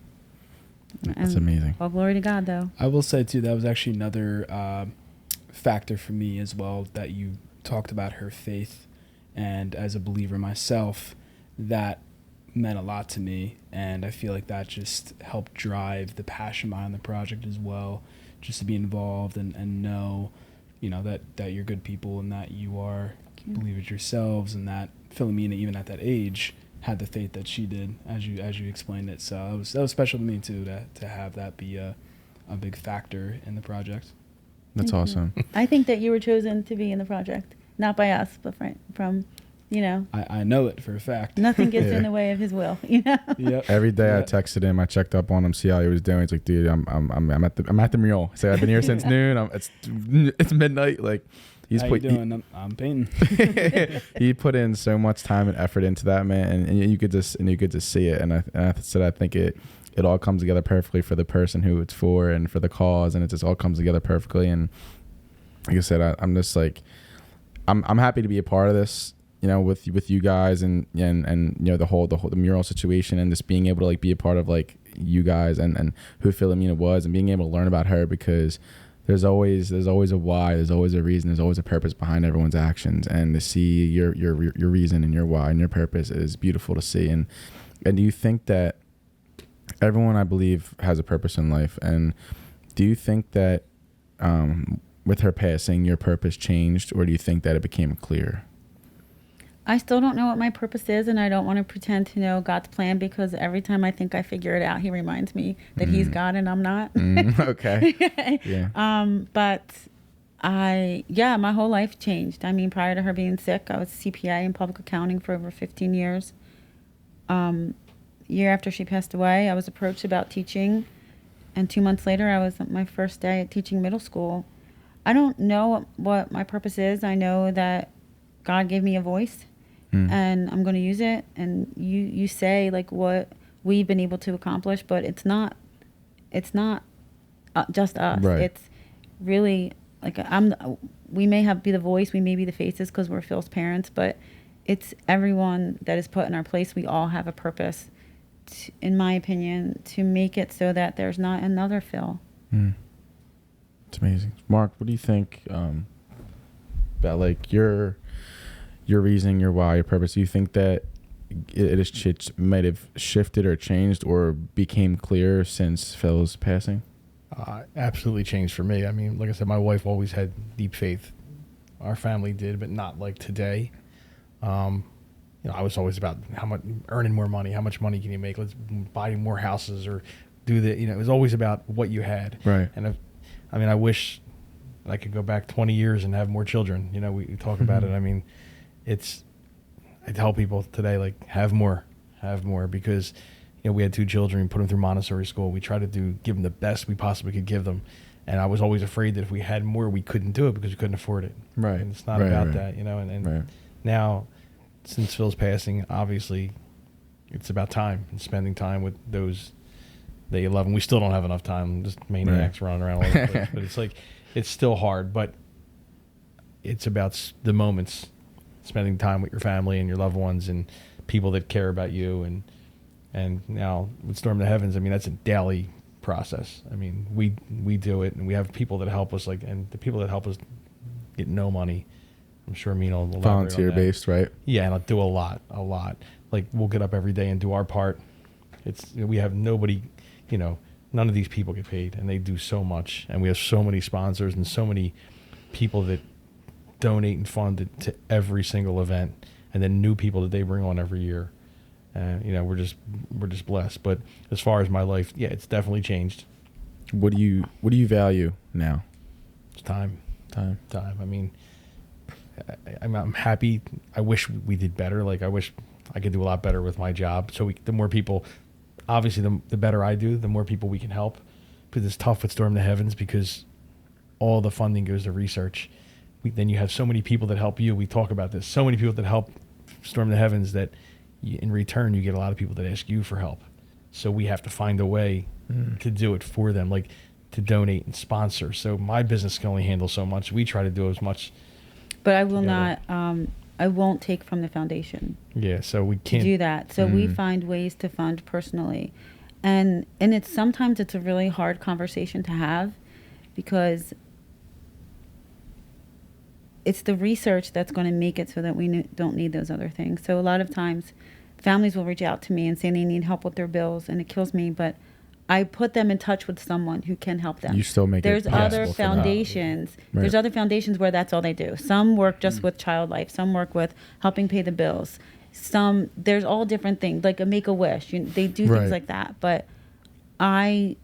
That's And amazing. All glory to God, though. I will say, too, that was actually another factor for me as well, that you talked about her faith. And as a believer myself, that meant a lot to me. And I feel like that just helped drive the passion behind the project as well, just to be involved and know, that you're good people and that you are believers yourselves, and that Philomena, even at that age, had the faith that she did, as you explained it. So that was special to me too, to have that be a big factor in the project. That's Thank awesome. you. I think that you were chosen to be in the project, not by us, but from I know it for a fact. nothing gets Yeah. in the way of his will. Yep. Every day I Yeah. texted him. I checked up on him, see how he was doing. He's like, dude, I'm at the mural. I said, I've been here since noon. It's midnight. Like, he's How put you doing? I'm painting. he put in so much time and effort into that, man, and you could just see it. And I said, I think it all comes together perfectly for the person who it's for and for the cause, and it just all comes together perfectly. And like I said, I'm just like, I'm happy to be a part of this, with you guys and the mural situation, and just being able to like be a part of like you guys and who Philomena was, and being able to learn about her, because there's always a why, there's always a reason, there's always a purpose behind everyone's actions, and to see your reason and your why and your purpose is beautiful to see. And do you think that everyone, I believe, has a purpose in life, and do you think that with her passing, your purpose changed, or do you think that it became clear? I still don't know what my purpose is, and I don't want to pretend to know God's plan, because every time I think I figure it out, he reminds me that he's God and I'm not. Okay. Yeah. But my whole life changed. I mean, prior to her being sick, I was CPA in public accounting for over 15 years. Year after she passed away, I was approached about teaching, and 2 months later, I was at my first day at teaching middle school. I don't know what my purpose is. I know that God gave me a voice, and I'm going to use it. And you say like what we've been able to accomplish, but it's not just us. Right. It's really like we may be the voice, we may be the faces because we're Phil's parents, but it's everyone that is put in our place. We all have a purpose, in my opinion, to make it so that there's not another Phil. It's amazing. Mark, what do you think about like your reasoning, your why, your purpose? Do you think that it might have shifted or changed or became clearer since Phil's passing? Absolutely changed for me. I mean, like I said, my wife always had deep faith. Our family did, but not like today. I was always about how much earning more money, how much money can you make? Let's buy more houses or do the, it was always about what you had. Right. And I wish I could go back 20 years and have more children. We talk about it. I mean, I tell people today, like, have more because, we had 2 children, put them through Montessori school. We tried to give them the best we possibly could give them. And I was always afraid that if we had more, we couldn't do it because we couldn't afford it. Right. And it's not about that, and now, since Phil's passing, obviously it's about time and spending time with those that you love. And we still don't have enough time, just maniacs running around all over the place. But it's like, it's still hard, but it's about the moments, spending time with your family and your loved ones and people that care about you. And now with Storm the Heavens, I mean, that's a daily process. I mean, we do it, and we have people that help us, and the people that help us get no money. I'm sure Mina will volunteer based, right? Yeah, and I'll do a lot. Like, we'll get up every day and do our part. We have nobody, none of these people get paid, and they do so much. And we have so many sponsors and so many people that donate and fund to every single event, and then new people that they bring on every year. We're just blessed. But as far as my life, yeah, it's definitely changed. What do you value now? It's time. I mean, I'm happy. I wish we did better. Like, I wish I could do a lot better with my job. So the more people, obviously, the better I do, the more people we can help. Because it's tough with Storm the Heavens because all the funding goes to research. Then you have so many people that help you. We talk about this. So many people that help Storm the Heavens that in return you get a lot of people that ask you for help. So we have to find a way to do it for them, like to donate and sponsor. So my business can only handle so much. We try to do as much. But I will not. I won't take from the foundation. Yeah, so we can't do that. So we find ways to fund personally, and sometimes it's a really hard conversation to have, because it's the research that's going to make it so that we don't need those other things. So a lot of times, families will reach out to me and say they need help with their bills, and it kills me, but I put them in touch with someone who can help them. You still make There's it other possible foundations. Right. There's other foundations where that's all they do. Some work just with child life. Some work with helping pay the bills. There's all different things, like a Make-A-Wish. They do things like that. But I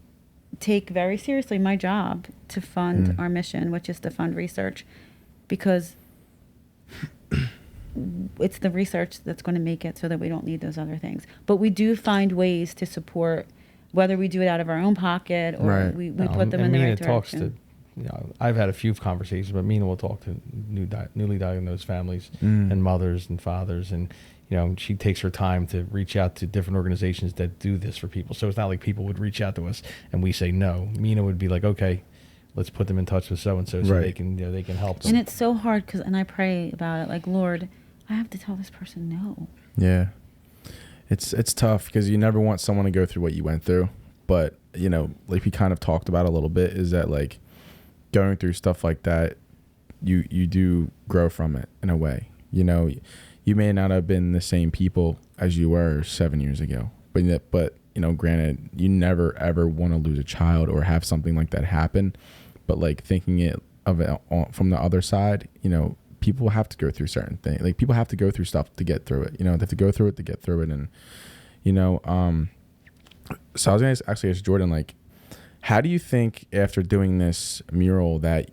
take very seriously my job to fund our mission, which is to fund research, because it's the research that's going to make it so that we don't need those other things. But we do find ways to support, whether we do it out of our own pocket or we put them in the right direction. I've had a few conversations, but Mina will talk to newly diagnosed families and mothers and fathers, and she takes her time to reach out to different organizations that do this for people. So it's not like people would reach out to us and we say no. Mina would be like, okay, let's put them in touch with so and so they can help them. And it's so hard and I pray about it, like, Lord, I have to tell this person no. Yeah. It's tough because you never want someone to go through what you went through. But, like we kind of talked about a little bit, is that, like, going through stuff like that, you do grow from it in a way. You may not have been the same people as you were 7 years ago. But granted, you never, ever want to lose a child or have something like that happen. But, like, thinking of it from the other side, people have to go through certain things. Like, people have to go through stuff to get through it. They have to go through it to get through it. And, so I was going to actually ask Jordan, like, how do you think after doing this mural that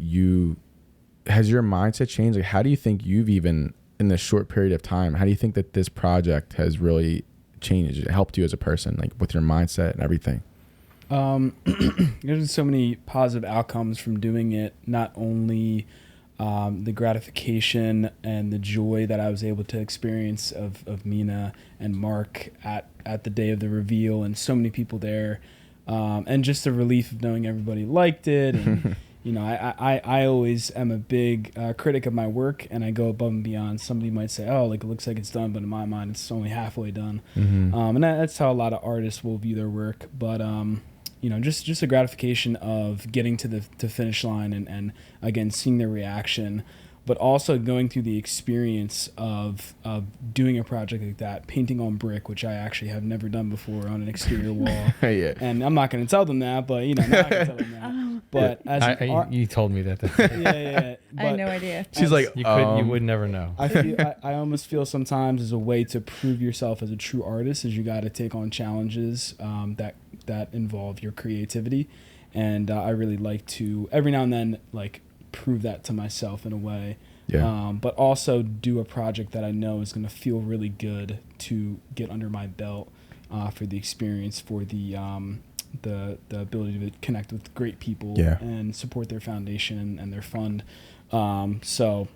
has your mindset changed? Like, how do you think you've even, in this short period of time, how do you think that this project has really changed? It helped you as a person, like, with your mindset and everything? There's so many positive outcomes from doing it. Not only the gratification and the joy that I was able to experience of Mina and Mark at the day of the reveal, and so many people there, and just the relief of knowing everybody liked it. And I always am a big critic of my work, and I go above and beyond. Somebody might say, oh, like, it looks like it's done, but in my mind it's only halfway done. And that's how a lot of artists will view their work. But just the gratification of getting to the finish line and again seeing their reaction but also going through the experience of doing a project like that, painting on brick, which I actually have never done before on an exterior wall. Yeah. And I'm not going to tell them that, but now I can tell them that. But you told me that. yeah. I had no idea. She's like, You would never know. I almost feel sometimes as a way to prove yourself as a true artist is you got to take on challenges that involve your creativity, and I really like to every now and then like prove that to myself in a way. Yeah. But also do a project that I know is going to feel really good to get under my belt for the experience, for the ability to connect with great people and support their foundation and their fund. So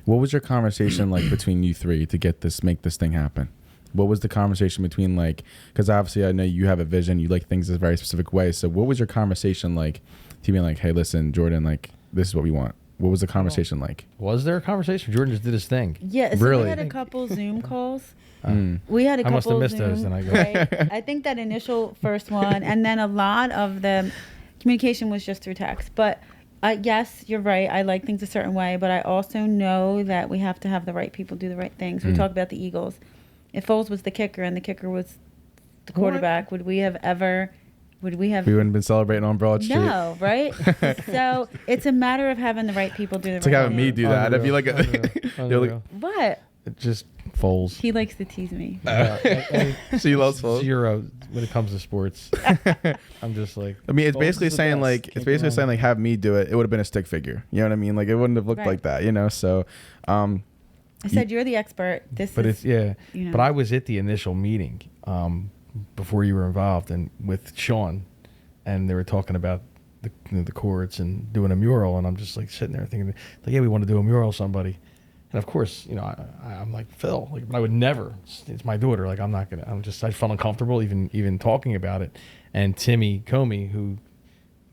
what was your conversation like between you three to make this thing happen? What was the conversation between, like, because obviously I know you have a vision, you like things in a very specific way. So what was your conversation like to be like, hey, listen, Jordan, like, this is what we want? What was the conversation like? Was there a conversation? Jordan just did his thing. Yeah, so Really? we had a couple Zoom calls. We had a I must couple have missed those, Zoom, then I go. right? I think that initial first one, and then a lot of the communication was just through text. But yes, you're right. I like things a certain way, but I also know that we have to have the right people do the right things. We talk about the Eagles. If Foles was the kicker and the kicker was the quarterback, would we have? We wouldn't have been celebrating on Broad Street. No, right? So it's a matter of having the right people do the It's right like having me thing. do that. I'd be like, you're like, What? It just Foles. He likes to tease me. she loves Foles. Zero when it comes to sports. I'm just like. I mean, it's Foles basically is the saying best. like, Can't it's go basically wrong. saying like, have me do it. It would have been a stick figure. You know what I mean? Like, it wouldn't have looked Right. like that. You know? So, I said, you're the expert. But it's you know. But I was at the initial meeting before you were involved, and with Sean, and they were talking about the courts and doing a mural, and I'm just like sitting there thinking, like, yeah, we want to do a mural, somebody. And of course, I'm like, Phil, like, but I would never. It's my daughter. Like, I felt uncomfortable even talking about it. And Timmy Comey, who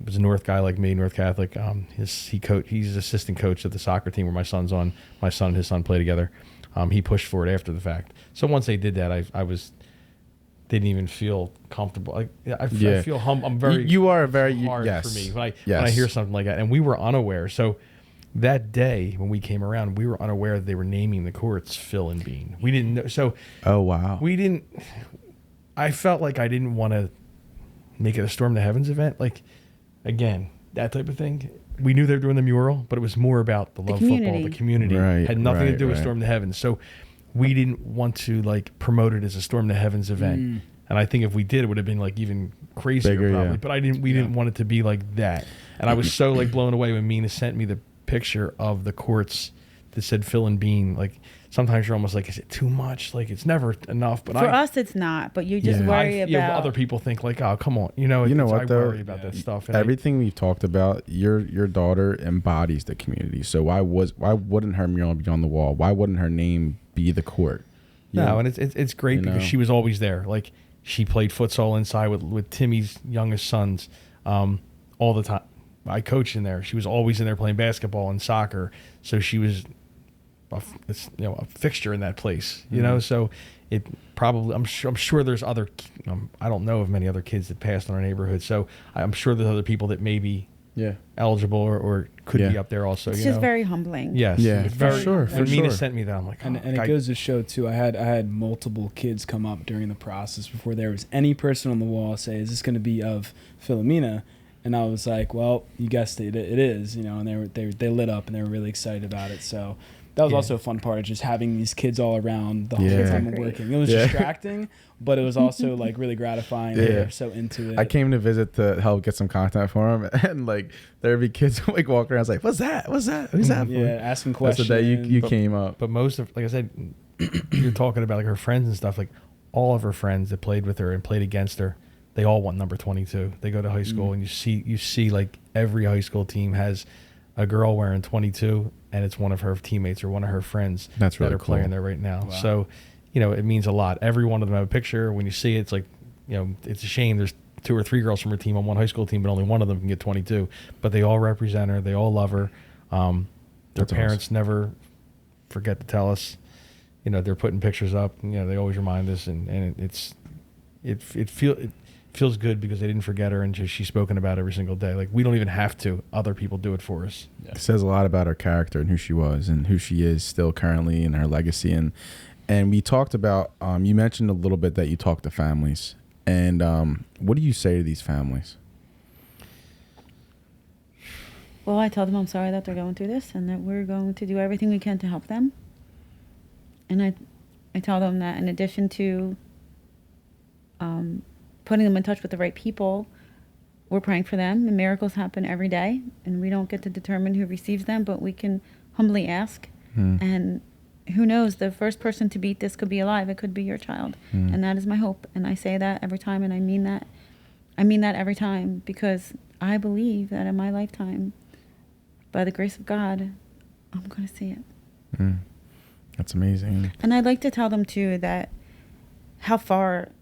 was a North guy like me, North Catholic, he's assistant coach of the soccer team where my son's on. My son and his son play together. He pushed for it after the fact. So once they did that, I didn't even feel comfortable. I feel humble. I'm very. You are very hard yes. for me when I hear something like that, and we were unaware. So that day when we came around, we were unaware that they were naming the courts Phil and Bean. We didn't know. So Oh wow. we didn't. I felt like I didn't want to make it a Storm to Heavens event. Like, again, that type of thing. We knew they were doing the mural, but it was more about the love of football, the community. Right, Had nothing to do with right. Storm to Heavens. So we didn't want to like promote it as a Storm to Heavens event. And I think if we did, it would have been like even crazier, Bigger, probably. yeah. But we didn't want it to be like that. And I was so like blown away when Mina sent me the picture of the courts that said Phil and Bean. Like, sometimes you're almost like, is it too much? Like, it's never enough. But For us, it's not. But you just worry about other people think like, oh, come on. You know what I though? worry about that stuff. And Everything we've talked about, your daughter embodies the community. So why wouldn't her mural be on the wall? Why wouldn't her name be the court? And it's great because she was always there. Like, she played futsal inside with Timmy's youngest sons all the time. I coached in there. She was always in there playing basketball and soccer. So she was a fixture in that place. You know, so it probably I'm sure there's other. I don't know of many other kids that passed in our neighborhood. So I'm sure there's other people that may be eligible or could be up there also. it's just very humbling. Yes. Yeah, It's for very, sure. When Mina sent me that, I'm like, And it goes to show too. I had multiple kids come up during the process before there was any person on the wall say, "Is this going to be of Philomena?" And I was like, "Well, you guessed it. It is." You know, and they lit up and they were really excited about it. So that was also a fun part of just having these kids all around the whole time of working. It was distracting, but it was also like really gratifying. They were so into it. I came to visit to help get some content for him, and like there'd be kids like walking around. I was like, "What's that? What's that? Who's that for?" Yeah, asking That's questions. the day you came up. But most of, like I said, you're talking about like her friends and stuff. Like, all of her friends that played with her and played against her, they all want number 22. They go to high school and you see like every high school team has a girl wearing 22, and it's one of her teammates or one of her friends That's really that are cool. playing there right now. Wow. So, it means a lot. Every one of them have a picture. When you see it, it's like, it's a shame there's 2 or 3 girls from her team on one high school team, but only one of them can get 22. But they all represent her. They all love her. Their That's parents never forget to tell us. They're putting pictures up. They always remind us, and feels good because they didn't forget her and she's spoken about every single day. Like, we don't even have to. Other people do it for us. It says a lot about her character and who she was and who she is still currently and her legacy. And we talked about, you mentioned a little bit that you talk to families. And what do you say to these families? Well, I tell them I'm sorry that they're going through this and that we're going to do everything we can to help them. And I tell them that in addition to putting them in touch with the right people, we're praying for them, and miracles happen every day, and we don't get to determine who receives them, but we can humbly ask. And who knows, the first person to beat this could be alive. It could be your child. And that is my hope. And I say that every time, and I mean that. I mean that every time, because I believe that in my lifetime, by the grace of God, I'm going to see it. That's amazing. And I'd like to tell them too that how far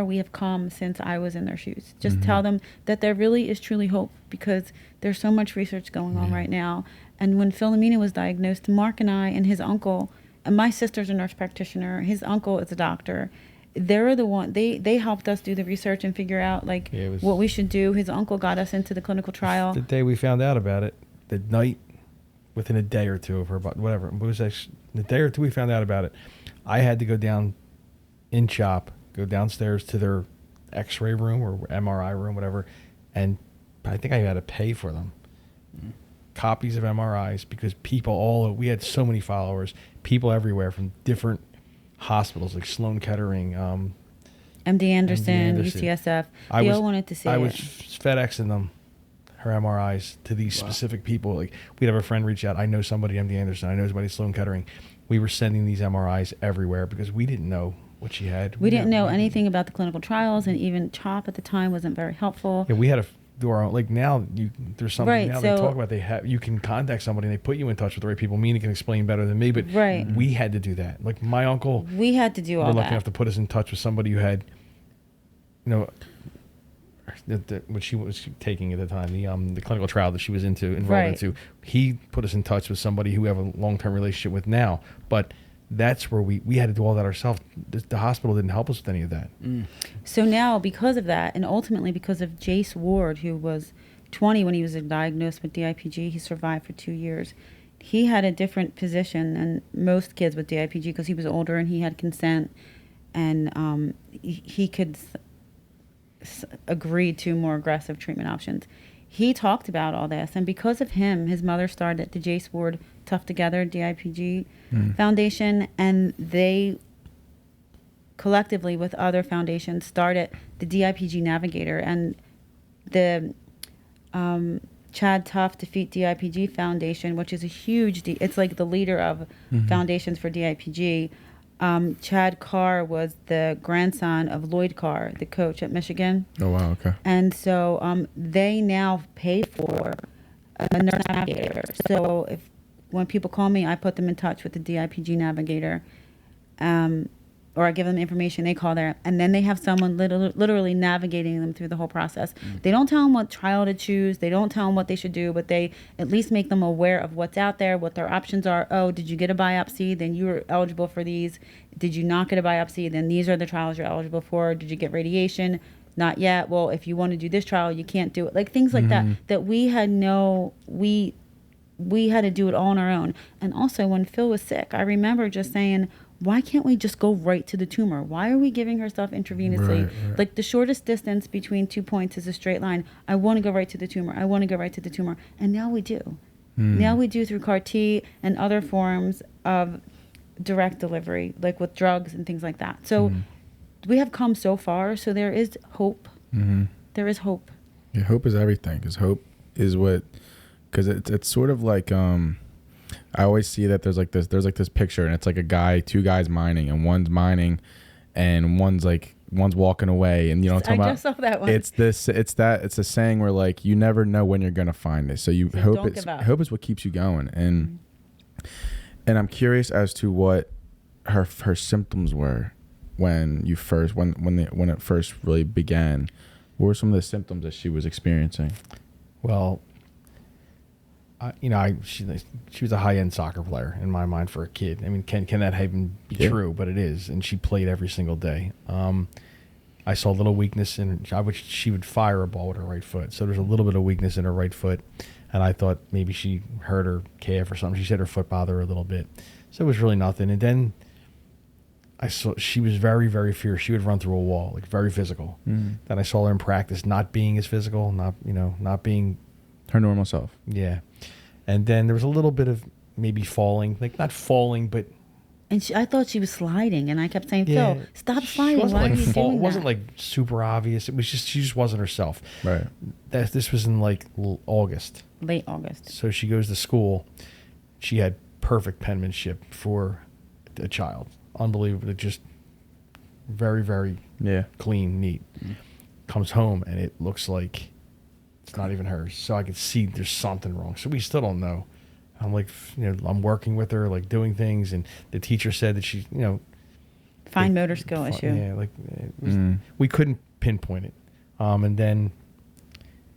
we have come since I was in their shoes. Just tell them that there really is truly hope, because there's so much research going on right now. And when Philomena was diagnosed, Mark and I and his uncle, and my sister's a nurse practitioner, his uncle is a doctor. They're the one, they helped us do the research and figure out what we should do. His uncle got us into the clinical trial. The day we found out about it, the night, within a day or two of her, whatever, it was actually, the day or two we found out about it, I had to go down in CHOP, go downstairs to their x-ray room or MRI room, whatever, and I think I had to pay for them. Copies of MRIs, because we had so many followers, people everywhere from different hospitals like Sloan Kettering, MD Anderson, UCSF. They all wanted to see it. I was FedExing them her MRIs to these specific people. Like, we'd have a friend reach out. I know somebody at MD Anderson. I know somebody at Sloan Kettering. We were sending these MRIs everywhere because we didn't know what she had. We didn't know anything about the clinical trials, and even CHOP at the time wasn't very helpful. Yeah, we had to do our own. Like, now there's something right, now they talk about. You can contact somebody and they put you in touch with the right people. Mina can explain better than me, but we had to do that. Like, my uncle, we had to do all that. We're lucky enough to put us in touch with somebody who had, what she was taking at the time, the clinical trial that she was enrolled into. He put us in touch with somebody who we have a long-term relationship with now. But that's where we had to do all that ourselves. The hospital didn't help us with any of that. So now, because of that, and ultimately because of Jace Ward, who was 20 when he was diagnosed with DIPG, he survived for 2 years. He had a different position than most kids with DIPG because he was older and he had consent, and he could agree to more aggressive treatment options. He talked about all this, and because of him, his mother started the Jace Ward Tough Together DIPG Foundation, and they collectively with other foundations started the DIPG Navigator, and the Chad Tough Defeat DIPG Foundation, which is a huge, it's like the leader of foundations for DIPG. Chad Carr was the grandson of Lloyd Carr, the coach at Michigan. Oh, wow, okay. And so they now pay for a nurse navigator. So when people call me, I put them in touch with the DIPG navigator, or I give them information, they call there, and then they have someone literally navigating them through the whole process. They don't tell them what trial to choose, they don't tell them what they should do, but they at least make them aware of what's out there, what their options are. Oh, did you get a biopsy? Then you're eligible for these. Did you not get a biopsy? Then these are the trials you're eligible for. Did you get radiation? Not yet. Well, if you want to do this trial, you can't do it. Like things like that we had we had to do it all on our own. And also when Phil was sick, I remember just saying, why can't we just go right to the tumor? Why are we giving her stuff intravenously? Right. Like the shortest distance between 2 points is a straight line. I want to go right to the tumor. I want to go right to the tumor. And now we do. Now we do through CAR T and other forms of direct delivery, like with drugs and things like that. So we have come so far. So there is hope. There is hope. Yeah, hope is everything. Because hope is what, because it's sort of like, I always see that there's like this picture, and it's like two guys mining, and one's mining and one's walking away, and I just saw that one. It's a saying where like you never know when you're gonna find it, so hope is what keeps you going. And I'm curious as to what her symptoms were when it first really began. What were some of the symptoms that she was experiencing? Well, she was a high-end soccer player in my mind for a kid. I mean, can that even be true? But it is, and she played every single day. I saw a little weakness in. She would fire a ball with her right foot, so there's a little bit of weakness in her right foot, and I thought maybe she hurt her calf or something. She said her foot bothered her a little bit, so it was really nothing. And then I saw she was very, very fierce. She would run through a wall, like very physical. Then I saw her in practice, not being as physical, not being Her normal self. yeah. And then there was a little bit of maybe falling, like not falling, but And I thought she was sliding, and I kept saying, yeah, Phil, stop she sliding. wasn't Why like are you doing It wasn't that? like super obvious. It was just she just wasn't herself. Right. This was in like August. Late August. So she goes to school. She had perfect penmanship for a child. Unbelievable. Just very, very Yeah. clean, neat. Comes home and it looks like it's not even hers. So I could see there's something wrong. So we still don't know. I'm like, I'm working with her, like doing things, and the teacher said that she, Fine motor skill issue. yeah, like it was, we couldn't pinpoint it. And then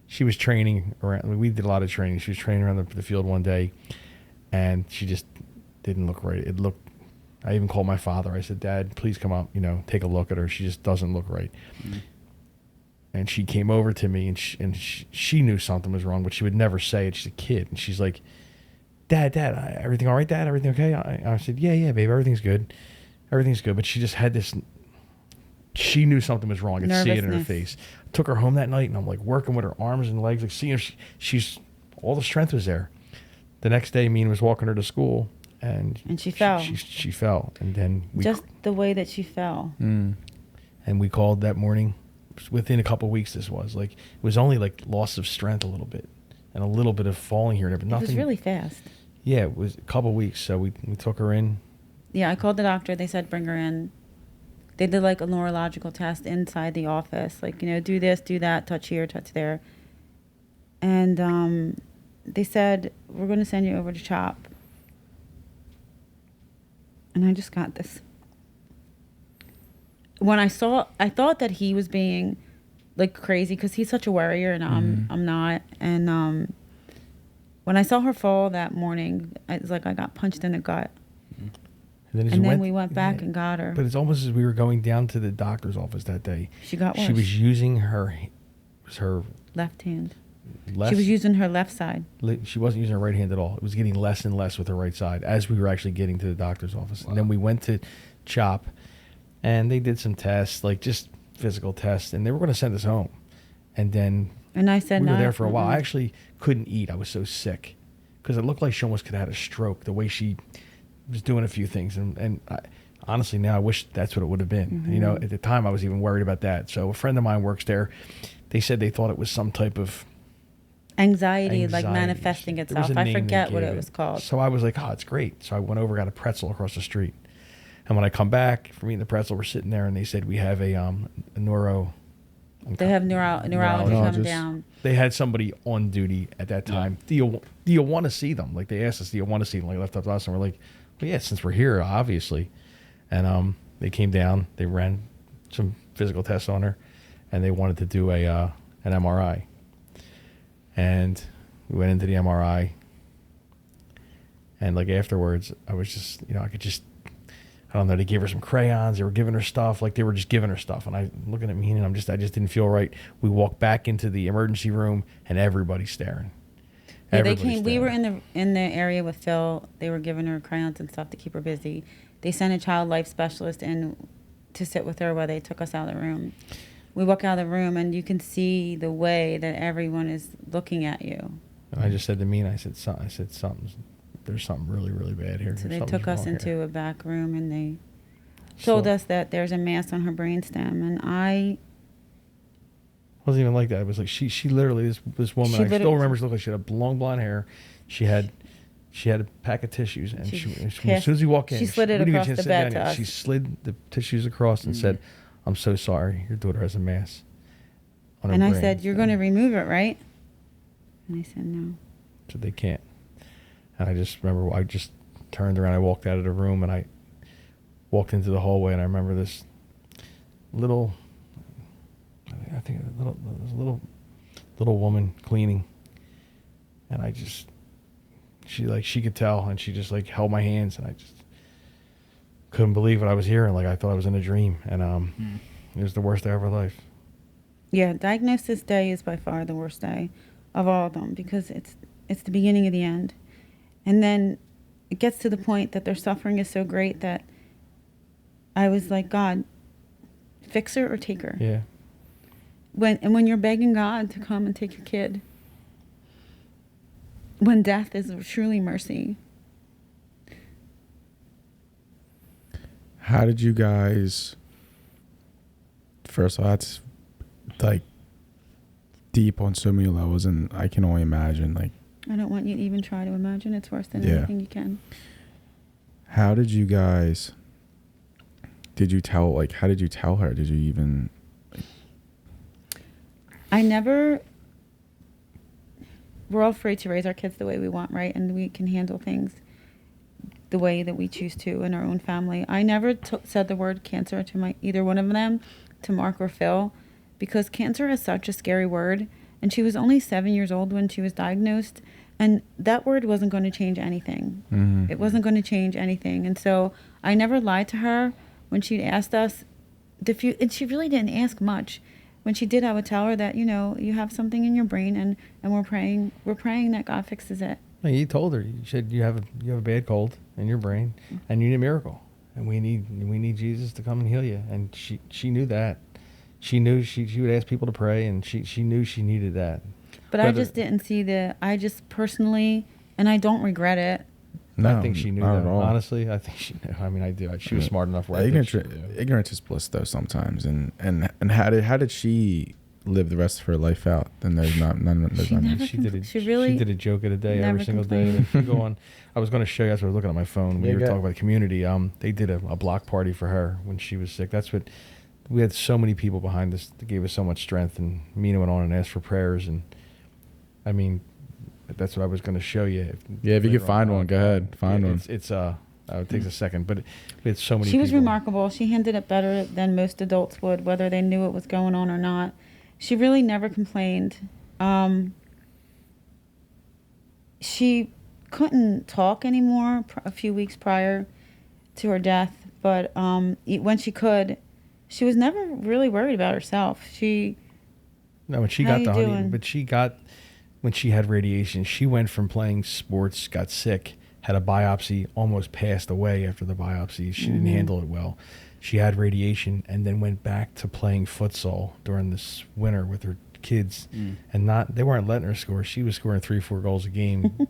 she was training around. We did a lot of training. She was training around the field one day, and she just didn't look right. It looked. I even called my father. I said, "Dad, please come up. Take a look at her. She just doesn't look right." And she came over to me, and she knew something was wrong, but she would never say it. She's a kid, and she's like, Dad, everything all right, Dad? Everything okay? I said, yeah, babe, everything's good. Everything's good. But she just had this, she knew something was wrong. I could see it in her face. Took her home that night, and I'm like working with her arms and legs, like seeing her, she's, all the strength was there. The next day, Mina was walking her to school, and she fell. She fell. And then Just the way that she fell. And we called that morning. Within a couple of weeks, this was like, it was only like loss of strength a little bit. And a little bit of falling here and there, but nothing. It was really fast. Yeah, it was a couple of weeks. So we took her in. Yeah, I called the doctor. They said bring her in. They did like a neurological test inside the office. Like, do this, do that, touch here, touch there. And they said, we're going to send you over to CHOP. And I just got this. When I thought that he was being like crazy because he's such a worrier and I'm not. And when I saw her fall that morning, it's like I got punched in the gut. And then we went back and got her. But it's almost as we were going down to the doctor's office that day. She got worse. She was using her left hand. left. She was using her left side. She wasn't using her right hand at all. It was getting less and less with her right side as we were actually getting to the doctor's office. Wow. And then we went to CHOP, and they did some tests, like just physical tests, and they were going to send us home. And then I said we no. were there for a while. I actually couldn't eat. I was so sick because it looked like she almost could have had a stroke the way she was doing a few things. And I, honestly, now I wish that's what it would have been. Mm-hmm. You know, at the time I was even worried about that. So a friend of mine works there. They said they thought it was some type of anxiety like manifesting itself. I forget what it was called. So I was like, oh, it's great. So I went over, got a pretzel across the street. And when I come back from eating the pretzel, we're sitting there, and they said we have a neuro. They have neurology come down. They had somebody on duty at that time. Yeah. Do you want to see them? Like, they asked us, do you want to see them? Like, left up to us, and we're like, well, yeah, since we're here, obviously. And they came down. They ran some physical tests on her, and they wanted to do an MRI. And we went into the MRI, and like afterwards, I was just, I don't know, they gave her some crayons, they were giving her stuff, like they were just giving her stuff. And I looking at me, and I just didn't feel right. We walked back into the emergency room, and everybody's staring. Yeah, they came. We were in the area with Phil. They were giving her crayons and stuff to keep her busy. They sent a child life specialist in to sit with her while they took us out of the room. We walk out of the room, and you can see the way that everyone is looking at you. And I just said to Mina, I said there's something really, really bad here. So they took us into a back room, and they told us that there's a mass on her brainstem, and I wasn't even like that. It was like she literally, this woman, I still remember, she looked like she had long blonde hair. She had a pack of tissues, and as soon as we walk in, she slid it across the bed to us. She slid the tissues across and said, "I'm so sorry, your daughter has a mass on her brain." And I said, "You're going to remove it, right?" And they said, "No." So they can't. And I just remember, I just turned around, I walked out of the room, and I walked into the hallway, and I remember this little woman cleaning, and she could tell, and she just like held my hands, and I just couldn't believe what I was hearing. Like, I thought I was in a dream. And It was the worst day of her life. Yeah, diagnosis day is by far the worst day of all of them because it's the beginning of the end. And then it gets to the point that their suffering is so great that I was like, God, fix her or take her. Yeah. When you're begging God to come and take your kid, when death is truly mercy. How did you guys? First of all, that's like deep on so many levels, and I can only imagine. Like, I don't want you to even try to imagine. It's worse than Yeah. anything you can. how did you guys? Did you tell? Like, how did you tell her? Did you even? I never. We're all free to raise our kids the way we want, right? And we can handle things the way that we choose to in our own family. I never said the word cancer to either one of them, to Mark or Phil, because cancer is such a scary word. And she was only 7 years old when she was diagnosed. And that word wasn't going to change anything. Mm-hmm. It wasn't going to change anything. And so I never lied to her when she asked us, and she really didn't ask much. When she did, I would tell her that, you have something in your brain and we're praying that God fixes it. No, you told her. You said you have a bad cold in your brain and you need a miracle. And we need Jesus to come and heal you. And she knew that. She knew she would ask people to pray, and she knew she needed that. But I just didn't see I just personally, and I don't regret it. No, I think she knew not that. at all. Honestly, I think she knew. I mean, I do. She was smart enough. Where Ignorance is bliss, though. Sometimes, and how did she live the rest of her life out? Then there's none. She did a joke of the day every single day. If you go on, I was going to show you. As I was looking at my phone, we were talking about the community. They did a block party for her when she was sick. That's what we had. So many people behind us that gave us so much strength. And Mina went on and asked for prayers. And I mean, that's what I was going to show you. If you could find one, go ahead. Find one. It takes a second, but we had so many. She was remarkable. She handled it better than most adults would, whether they knew what was going on or not. She really never complained. She couldn't talk anymore a few weeks prior to her death, but when she could, she was never really worried about herself. When she had radiation, she went from playing sports, got sick, had a biopsy, almost passed away after the biopsy. She didn't handle it well. She had radiation and then went back to playing futsal during this winter with her kids. And they weren't letting her score. She was scoring 3-4 goals a game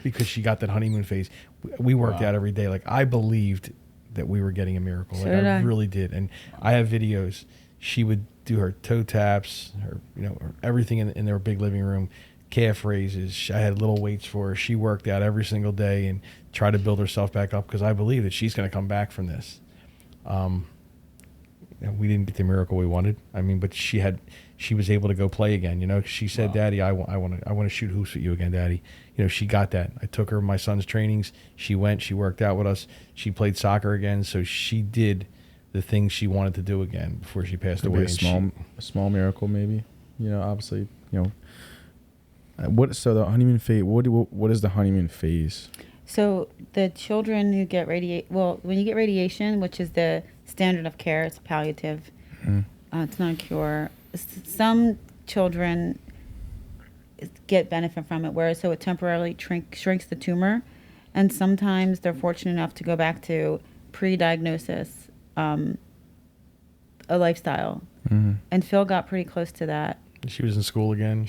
because she got that honeymoon phase. We worked out every day. Like, I believed that we were getting a miracle. Like, I really did. And I have videos. She would do her toe taps, her everything in their big living room, calf raises. I had little weights for her. She worked out every single day and tried to build herself back up because I believe that she's going to come back from this. We didn't get the miracle we wanted. I mean, but she was able to go play again. She said, "Daddy, I want to shoot hoops with you again, Daddy." She got that. I took her to my son's trainings. She went. She worked out with us. She played soccer again. So she did the things she wanted to do again before she passed away. A small miracle, maybe. Obviously, So the honeymoon phase. What is the honeymoon phase? So the children who get when you get radiation, which is the standard of care, it's palliative. It's not a cure. Some children get benefit from it, so it temporarily shrinks the tumor, and sometimes they're fortunate enough to go back to pre-diagnosis, a lifestyle. And Phil got pretty close to that. She was in school again.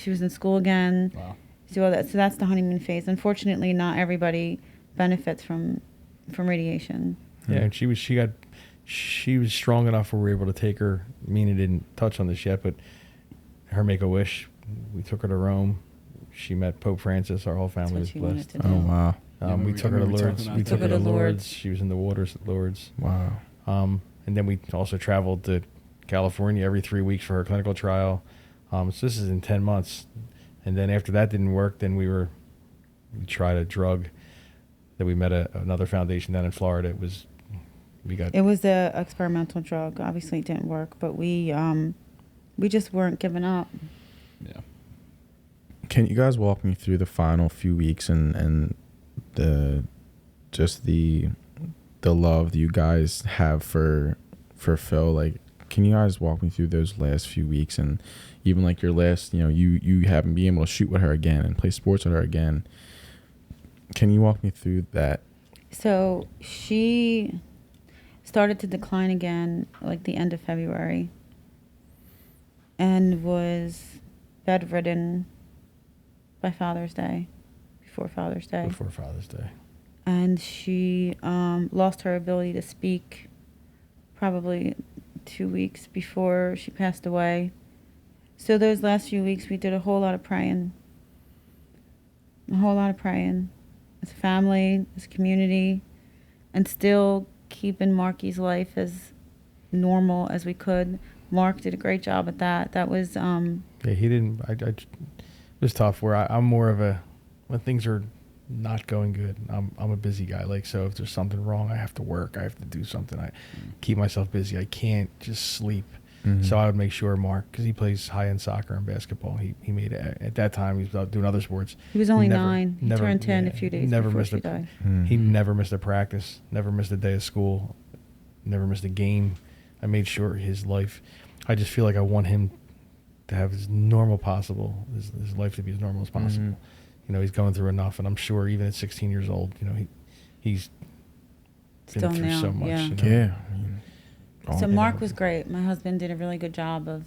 Wow. So that's the honeymoon phase. Unfortunately, not everybody benefits from radiation. Yeah, and she was strong enough where we were able to take her. Mina didn't touch on this yet, but her Make-A-Wish, we took her to Rome. She met Pope Francis. Our whole family was blessed. Oh, wow. We took her to Lourdes. We took her to Lourdes. She was in the waters at Lourdes. Wow. And then we also traveled to California every 3 weeks for her clinical trial. So this is in 10 months. And then after that didn't work, then we tried a drug that we met another foundation down in Florida. It was a experimental drug. Obviously it didn't work, but we just weren't giving up. Yeah. Can you guys walk me through the final few weeks and the love that you guys have for Phil? Like, can you guys walk me through those last few weeks, and even like your last, you haven't been able to shoot with her again and play sports with her again. Can you walk me through that? So she started to decline again like the end of February and was bedridden by Father's Day, before Father's Day. Before Father's Day. And she lost her ability to speak probably 2 weeks before she passed away. So those last few weeks we did a whole lot of praying. As a family, as a community, and still keeping Marky's life as normal as we could. Mark did a great job at that. That was Yeah, he didn't. It was tough. Where I'm more of a, when things are not going good, I'm a busy guy. Like, so if there's something wrong, I have to work. I have to do something. I keep myself busy. I can't just sleep. Mm-hmm. So I would make sure Mark, because he plays high-end soccer and basketball, he made it. At that time, he was doing other sports. He was only 9. He turned 10 a few days before she died. He never missed a practice, never missed a day of school, never missed a game. I made sure his life, I just feel like I want him to have as normal possible, his life to be as normal as possible. Mm-hmm. He's going through enough, and I'm sure even at 16 years old, he's been Still through now, so much. yeah. Yeah. So Mark was great. My husband did a really good job of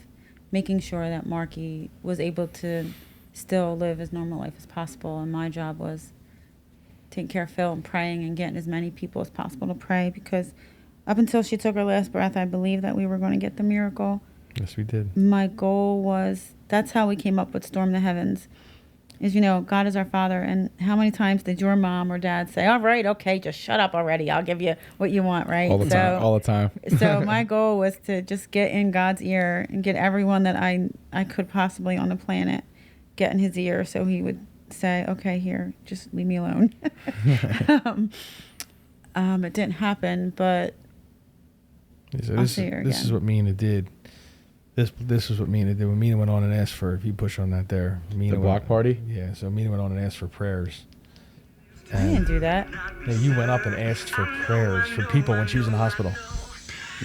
making sure that Marky was able to still live as normal life as possible. And my job was taking care of Phil and praying and getting as many people as possible to pray, because up until she took her last breath, I believed that we were going to get the miracle. Yes, we did. My goal was, that's how we came up with Storm the Heavens, is, God is our Father. And how many times did your mom or dad say, all right, okay, just shut up already, I'll give you what you want, right? All the time. So my goal was to just get in God's ear and get everyone that I could possibly on the planet get in his ear, so he would say, okay, here, just leave me alone. It didn't happen, but So I'll see her again. This is what Mina did. This is what Mina did. When Mina went on and asked for, if you push on that there, Mina The block party? Yeah, so Mina went on and asked for prayers. I didn't do that. Yeah, you went up and asked for prayers for people when she was in the hospital.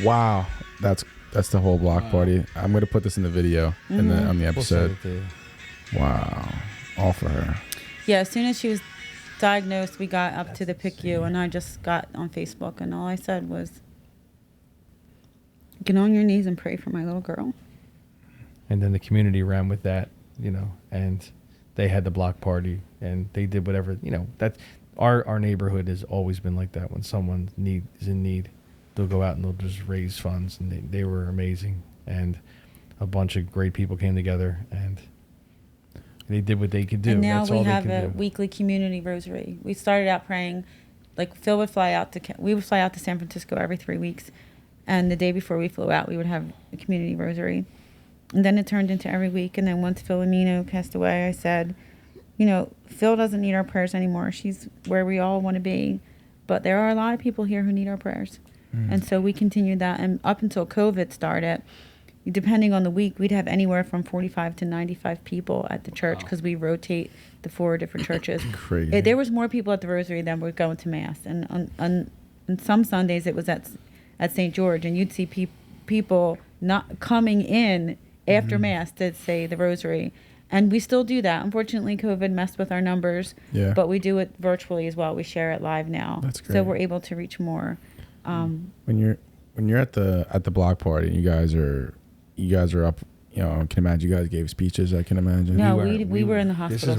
Wow. That's the whole block party. I'm going to put this in the video on the We'll send episode. it to you. Wow. All for her. Yeah, as soon as she was diagnosed, we got up to the PICU, and I just got on Facebook, and all I said was, get on your knees and pray for my little girl. And then the community ran with that, and they had the block party, and they did whatever, that's our neighborhood has always been like that. When someone is in need, they'll go out and they'll just raise funds, and they were amazing. And a bunch of great people came together, and they did what they could do. And now That's we all they have could a do. weekly community rosary. We started out praying, like Phil would fly out we would fly out to San Francisco every 3 weeks. And the day before we flew out, we would have a community rosary. And then it turned into every week. And then once Philomena passed away, I said, Phil doesn't need our prayers anymore. She's where we all want to be. But there are a lot of people here who need our prayers. And so we continued that. And up until COVID started, depending on the week, we'd have anywhere from 45 to 95 people at the church, because we rotate the 4 different churches. Crazy. There was more people at the rosary than were going to Mass. And on some Sundays, it was at St. George, and you'd see people not coming in after Mass to say the rosary. And we still do that. Unfortunately, COVID messed with our numbers, but we do it virtually as well. We share it live now. That's great. So we're able to reach more. When you're at the block party, you guys are up. I can imagine you guys gave speeches. I can imagine. No, we were in the hospital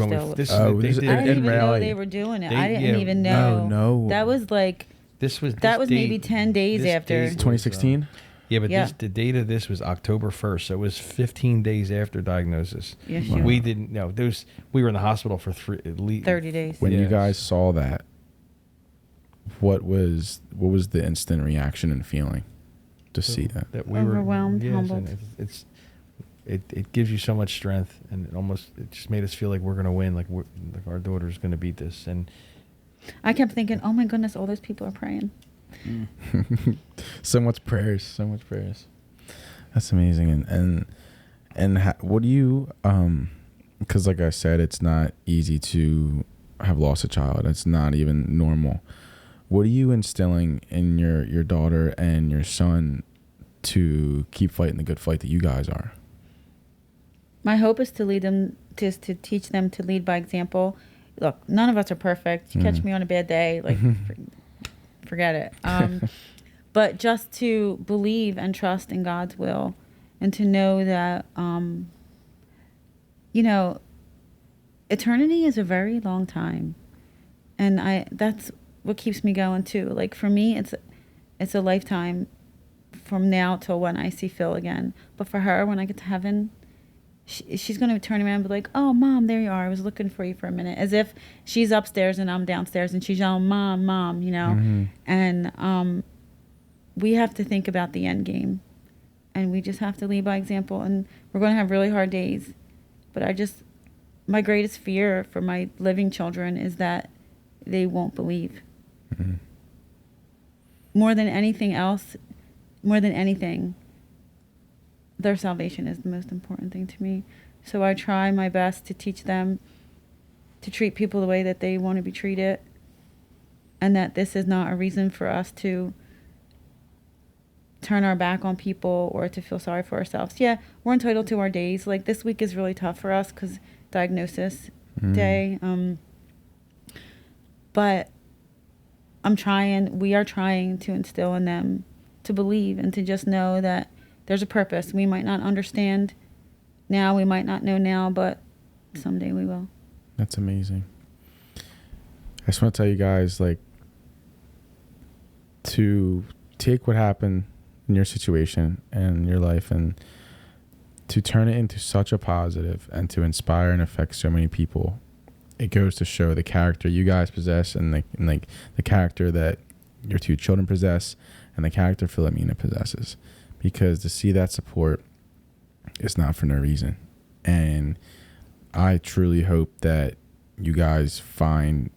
still. I didn't even know they were doing it. I didn't even know. No. That was like... That was maybe 10 days after. 2016? Yeah, but the date of this was October 1st, so it was 15 days after diagnosis. Yes, we didn't know. We were in the hospital for at least 30 days. When you guys saw that, what was the instant reaction and feeling to see that? We overwhelmed, were, humbled. And it gives you so much strength, and it just made us feel like we're gonna win, like our daughter's gonna beat this. And I kept thinking, oh my goodness, all those people are praying. So much prayers. That's amazing. And what do you, because like I said, it's not easy to have lost a child. It's not even normal. What are you instilling in your daughter and your son to keep fighting the good fight that you guys are? My hope is to lead them, to teach them to lead by example. Look, none of us are perfect. You catch me on a bad day, like, forget it. But just to believe and trust in God's will, and to know that, you know, eternity is a very long time. And that's what keeps me going too. Like, for me, it's a lifetime from now till when I see Phil again. But for her, when I get to heaven, she's going to turn around and be like, oh, Mom, there you are. I was looking for you for a minute. As if she's upstairs and I'm downstairs and she's yelling, Mom, Mom, you know. Mm-hmm. And we have to think about the end game. And we just have to lead by example. And we're going to have really hard days. But my greatest fear for my living children is that they won't believe. Mm-hmm. More than anything else, more than anything, their salvation is the most important thing to me. So I try my best to teach them to treat people the way that they want to be treated, and that this is not a reason for us to turn our back on people or to feel sorry for ourselves. Yeah, we're entitled to our days. Like, this week is really tough for us because diagnosis day. But we are trying to instill in them to believe and to just know that there's a purpose. We might not understand now, we might not know now, but someday we will. That's amazing. I just want to tell you guys, like, to take what happened in your situation and your life and to turn it into such a positive and to inspire and affect so many people. It goes to show the character you guys possess and the character that your two children possess and the character Philomena possesses. Because to see that support is not for no reason. And I truly hope that you guys find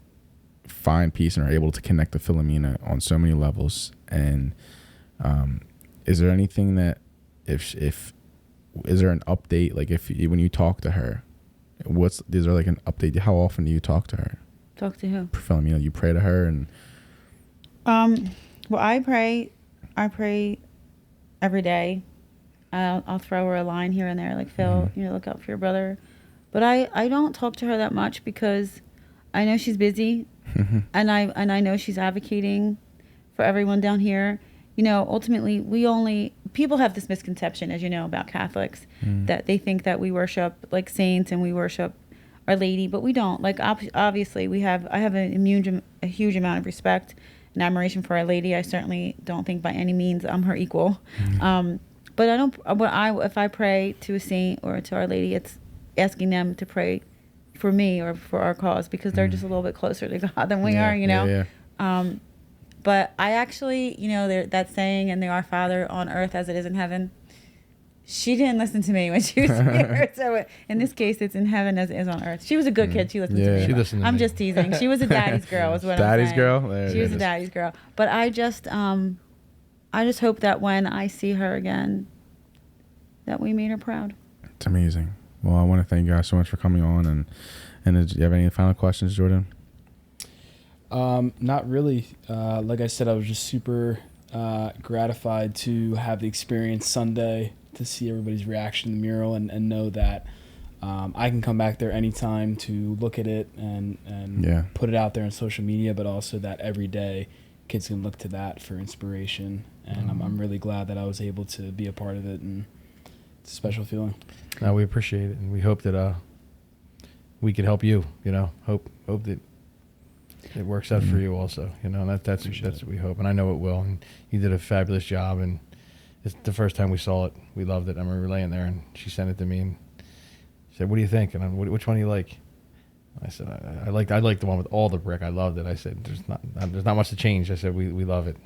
peace and are able to connect to Philomena on so many levels. And is there anything that is there an update, like when you talk to her, is there like an update? How often do you talk to her? Talk to who? Philomena, you pray to her and well, I pray every day. I'll throw her a line here and there, like, Phil, look out for your brother. But I don't talk to her that much because I know she's busy, and I know she's advocating for everyone down here. You know, ultimately, people have this misconception, as you know, about Catholics, that they think that we worship like saints and we worship Our Lady, but we don't. Like, obviously, I have a huge amount of respect and admiration for Our Lady. I certainly don't think by any means I'm her equal. But if I pray to a saint or to Our Lady, it's asking them to pray for me or for our cause, because they're just a little bit closer to God than we are, you know? Yeah. But I actually, that saying, and the Our Father on earth as it is in heaven, she didn't listen to me when she was here. So in this case, it's in heaven as it is on earth. She was a good kid. She listened to me. She listened to I'm me. just teasing. She was a daddy's girl is what daddy's I'm saying. girl? There She was a daddy's girl. But I just hope that when I see her again, that we made her proud. It's amazing. Well, I want to thank you guys so much for coming on. And do you have any final questions, Jordan? Not really. Like I said, I was just super gratified to have the experience Sunday, to see everybody's reaction to the mural and know that I can come back there anytime to look at it and put it out there on social media, but also that every day kids can look to that for inspiration. And I'm really glad that I was able to be a part of it, and it's a special feeling. No, we appreciate it, and we hope that we could help you. Hope that it works out for you also. That's what we hope, and I know it will. And you did a fabulous job, and it's the first time we saw it, we loved it. I remember laying there, and she sent it to me, and she said, "What do you think?" And which one do you like? I said, "I like the one with all the brick. I loved it." I said, "There's not much to change." I said, "We love it."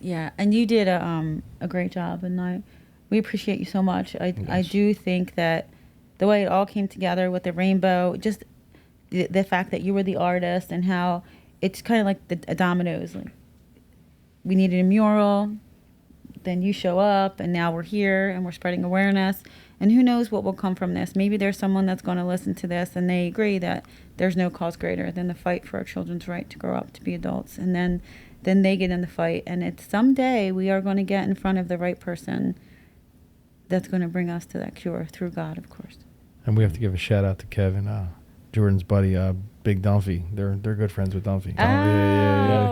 Yeah, and you did a great job, and we appreciate you so much. I do think that the way it all came together with the rainbow, just the fact that you were the artist, and how it's kind of like the dominoes. Like, we needed a mural, then you show up, and now we're here and we're spreading awareness. And who knows what will come from this? Maybe there's someone that's going to listen to this and they agree that there's no cause greater than the fight for our children's right to grow up to be adults. And then then they get in the fight. And it's someday we are going to get in front of the right person that's going to bring us to that cure through God, of course. And we have to give a shout out to Kevin, Jordan's buddy, Big Dumphy. They're good friends with Dumphy. Oh,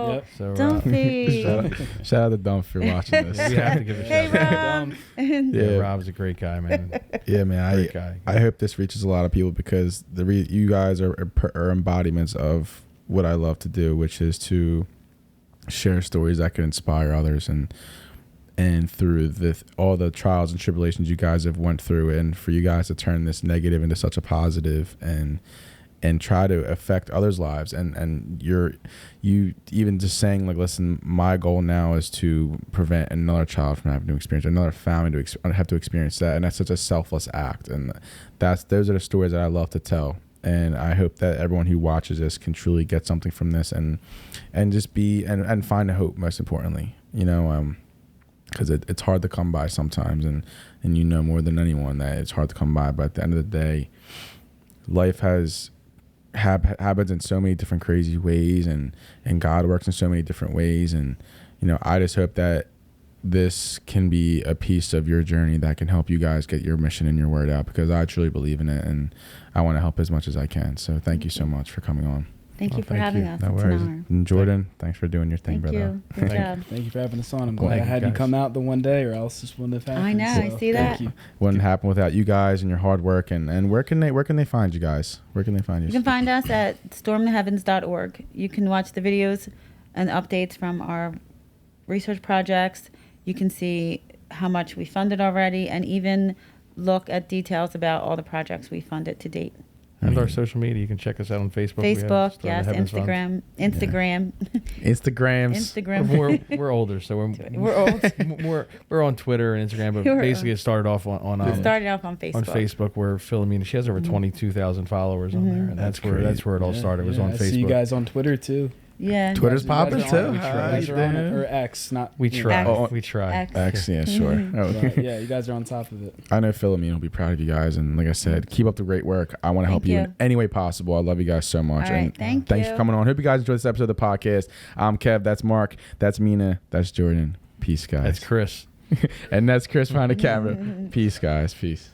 Yep. So Dumphy. Shout out to Dump for watching this. we have to give a Hey, shout out. Rob. Yeah, Rob's a great guy, man. Yeah, man. Great guy. I hope this reaches a lot of people because you guys are embodiments of what I love to do, which is to share stories that can inspire others and through all the trials and tribulations you guys have went through, and for you guys to turn this negative into such a positive and try to affect others' lives, and you even just saying like, listen, my goal now is to prevent another child from having to experience, another family to have to experience that, and that's such a selfless act, and those are the stories that I love to tell. And I hope that everyone who watches this can truly get something from this and just be and find a hope, most importantly, because it's hard to come by sometimes, and you know more than anyone that it's hard to come by. But at the end of the day, life has happens in so many different crazy ways, and God works in so many different ways, and I just hope that this can be a piece of your journey that can help you guys get your mission and your word out, because I truly believe in it, and I want to help as much as I can. So thank you so much for coming on. Thank you for having us. No It's worries. an honor. And Jordan, thanks for doing your thing, Thank brother. you. Good job. Thank you for having us on. I'm glad Thank I you, had you guys. come out the one day, or else this wouldn't have happened. I know, I see that. Thank you. Wouldn't happen without you guys and your hard work. And where can they find you guys? Where can they find you? You can find us at stormtheheavens.org. You can watch the videos and updates from our research projects. You can see how much we funded already, and even look at details about all the projects we funded to date. And our social media, you can check us out on Facebook. We have Facebook, Storm yes, the Heavens Fund. Instagram, Instagrams. We're older, so We're old. we're on Twitter and Instagram, but We're basically it started off on We started off on Facebook. on Facebook, where Philomena, she has over 22,000 followers on there, and that's where it all started. Was on I Facebook. see you guys on Twitter too. Yeah. Twitter's You guys popping are too. on- We you try. guys are on it, or X, not. we you know, try. X. We try. X. X, yeah, sure. Oh. but yeah, you guys are on top of it. I know Philomena will be proud of you guys, and like I said, keep up the great work. I want to help Thank you you. in any way possible. I love you guys so much. All right, and thanks for coming on. Hope you guys enjoyed this episode of the podcast. I'm Kev. That's Mark. That's Mina. That's Jordan. Peace, guys. That's Chris. And that's Chris behind the camera. Peace, guys. Peace.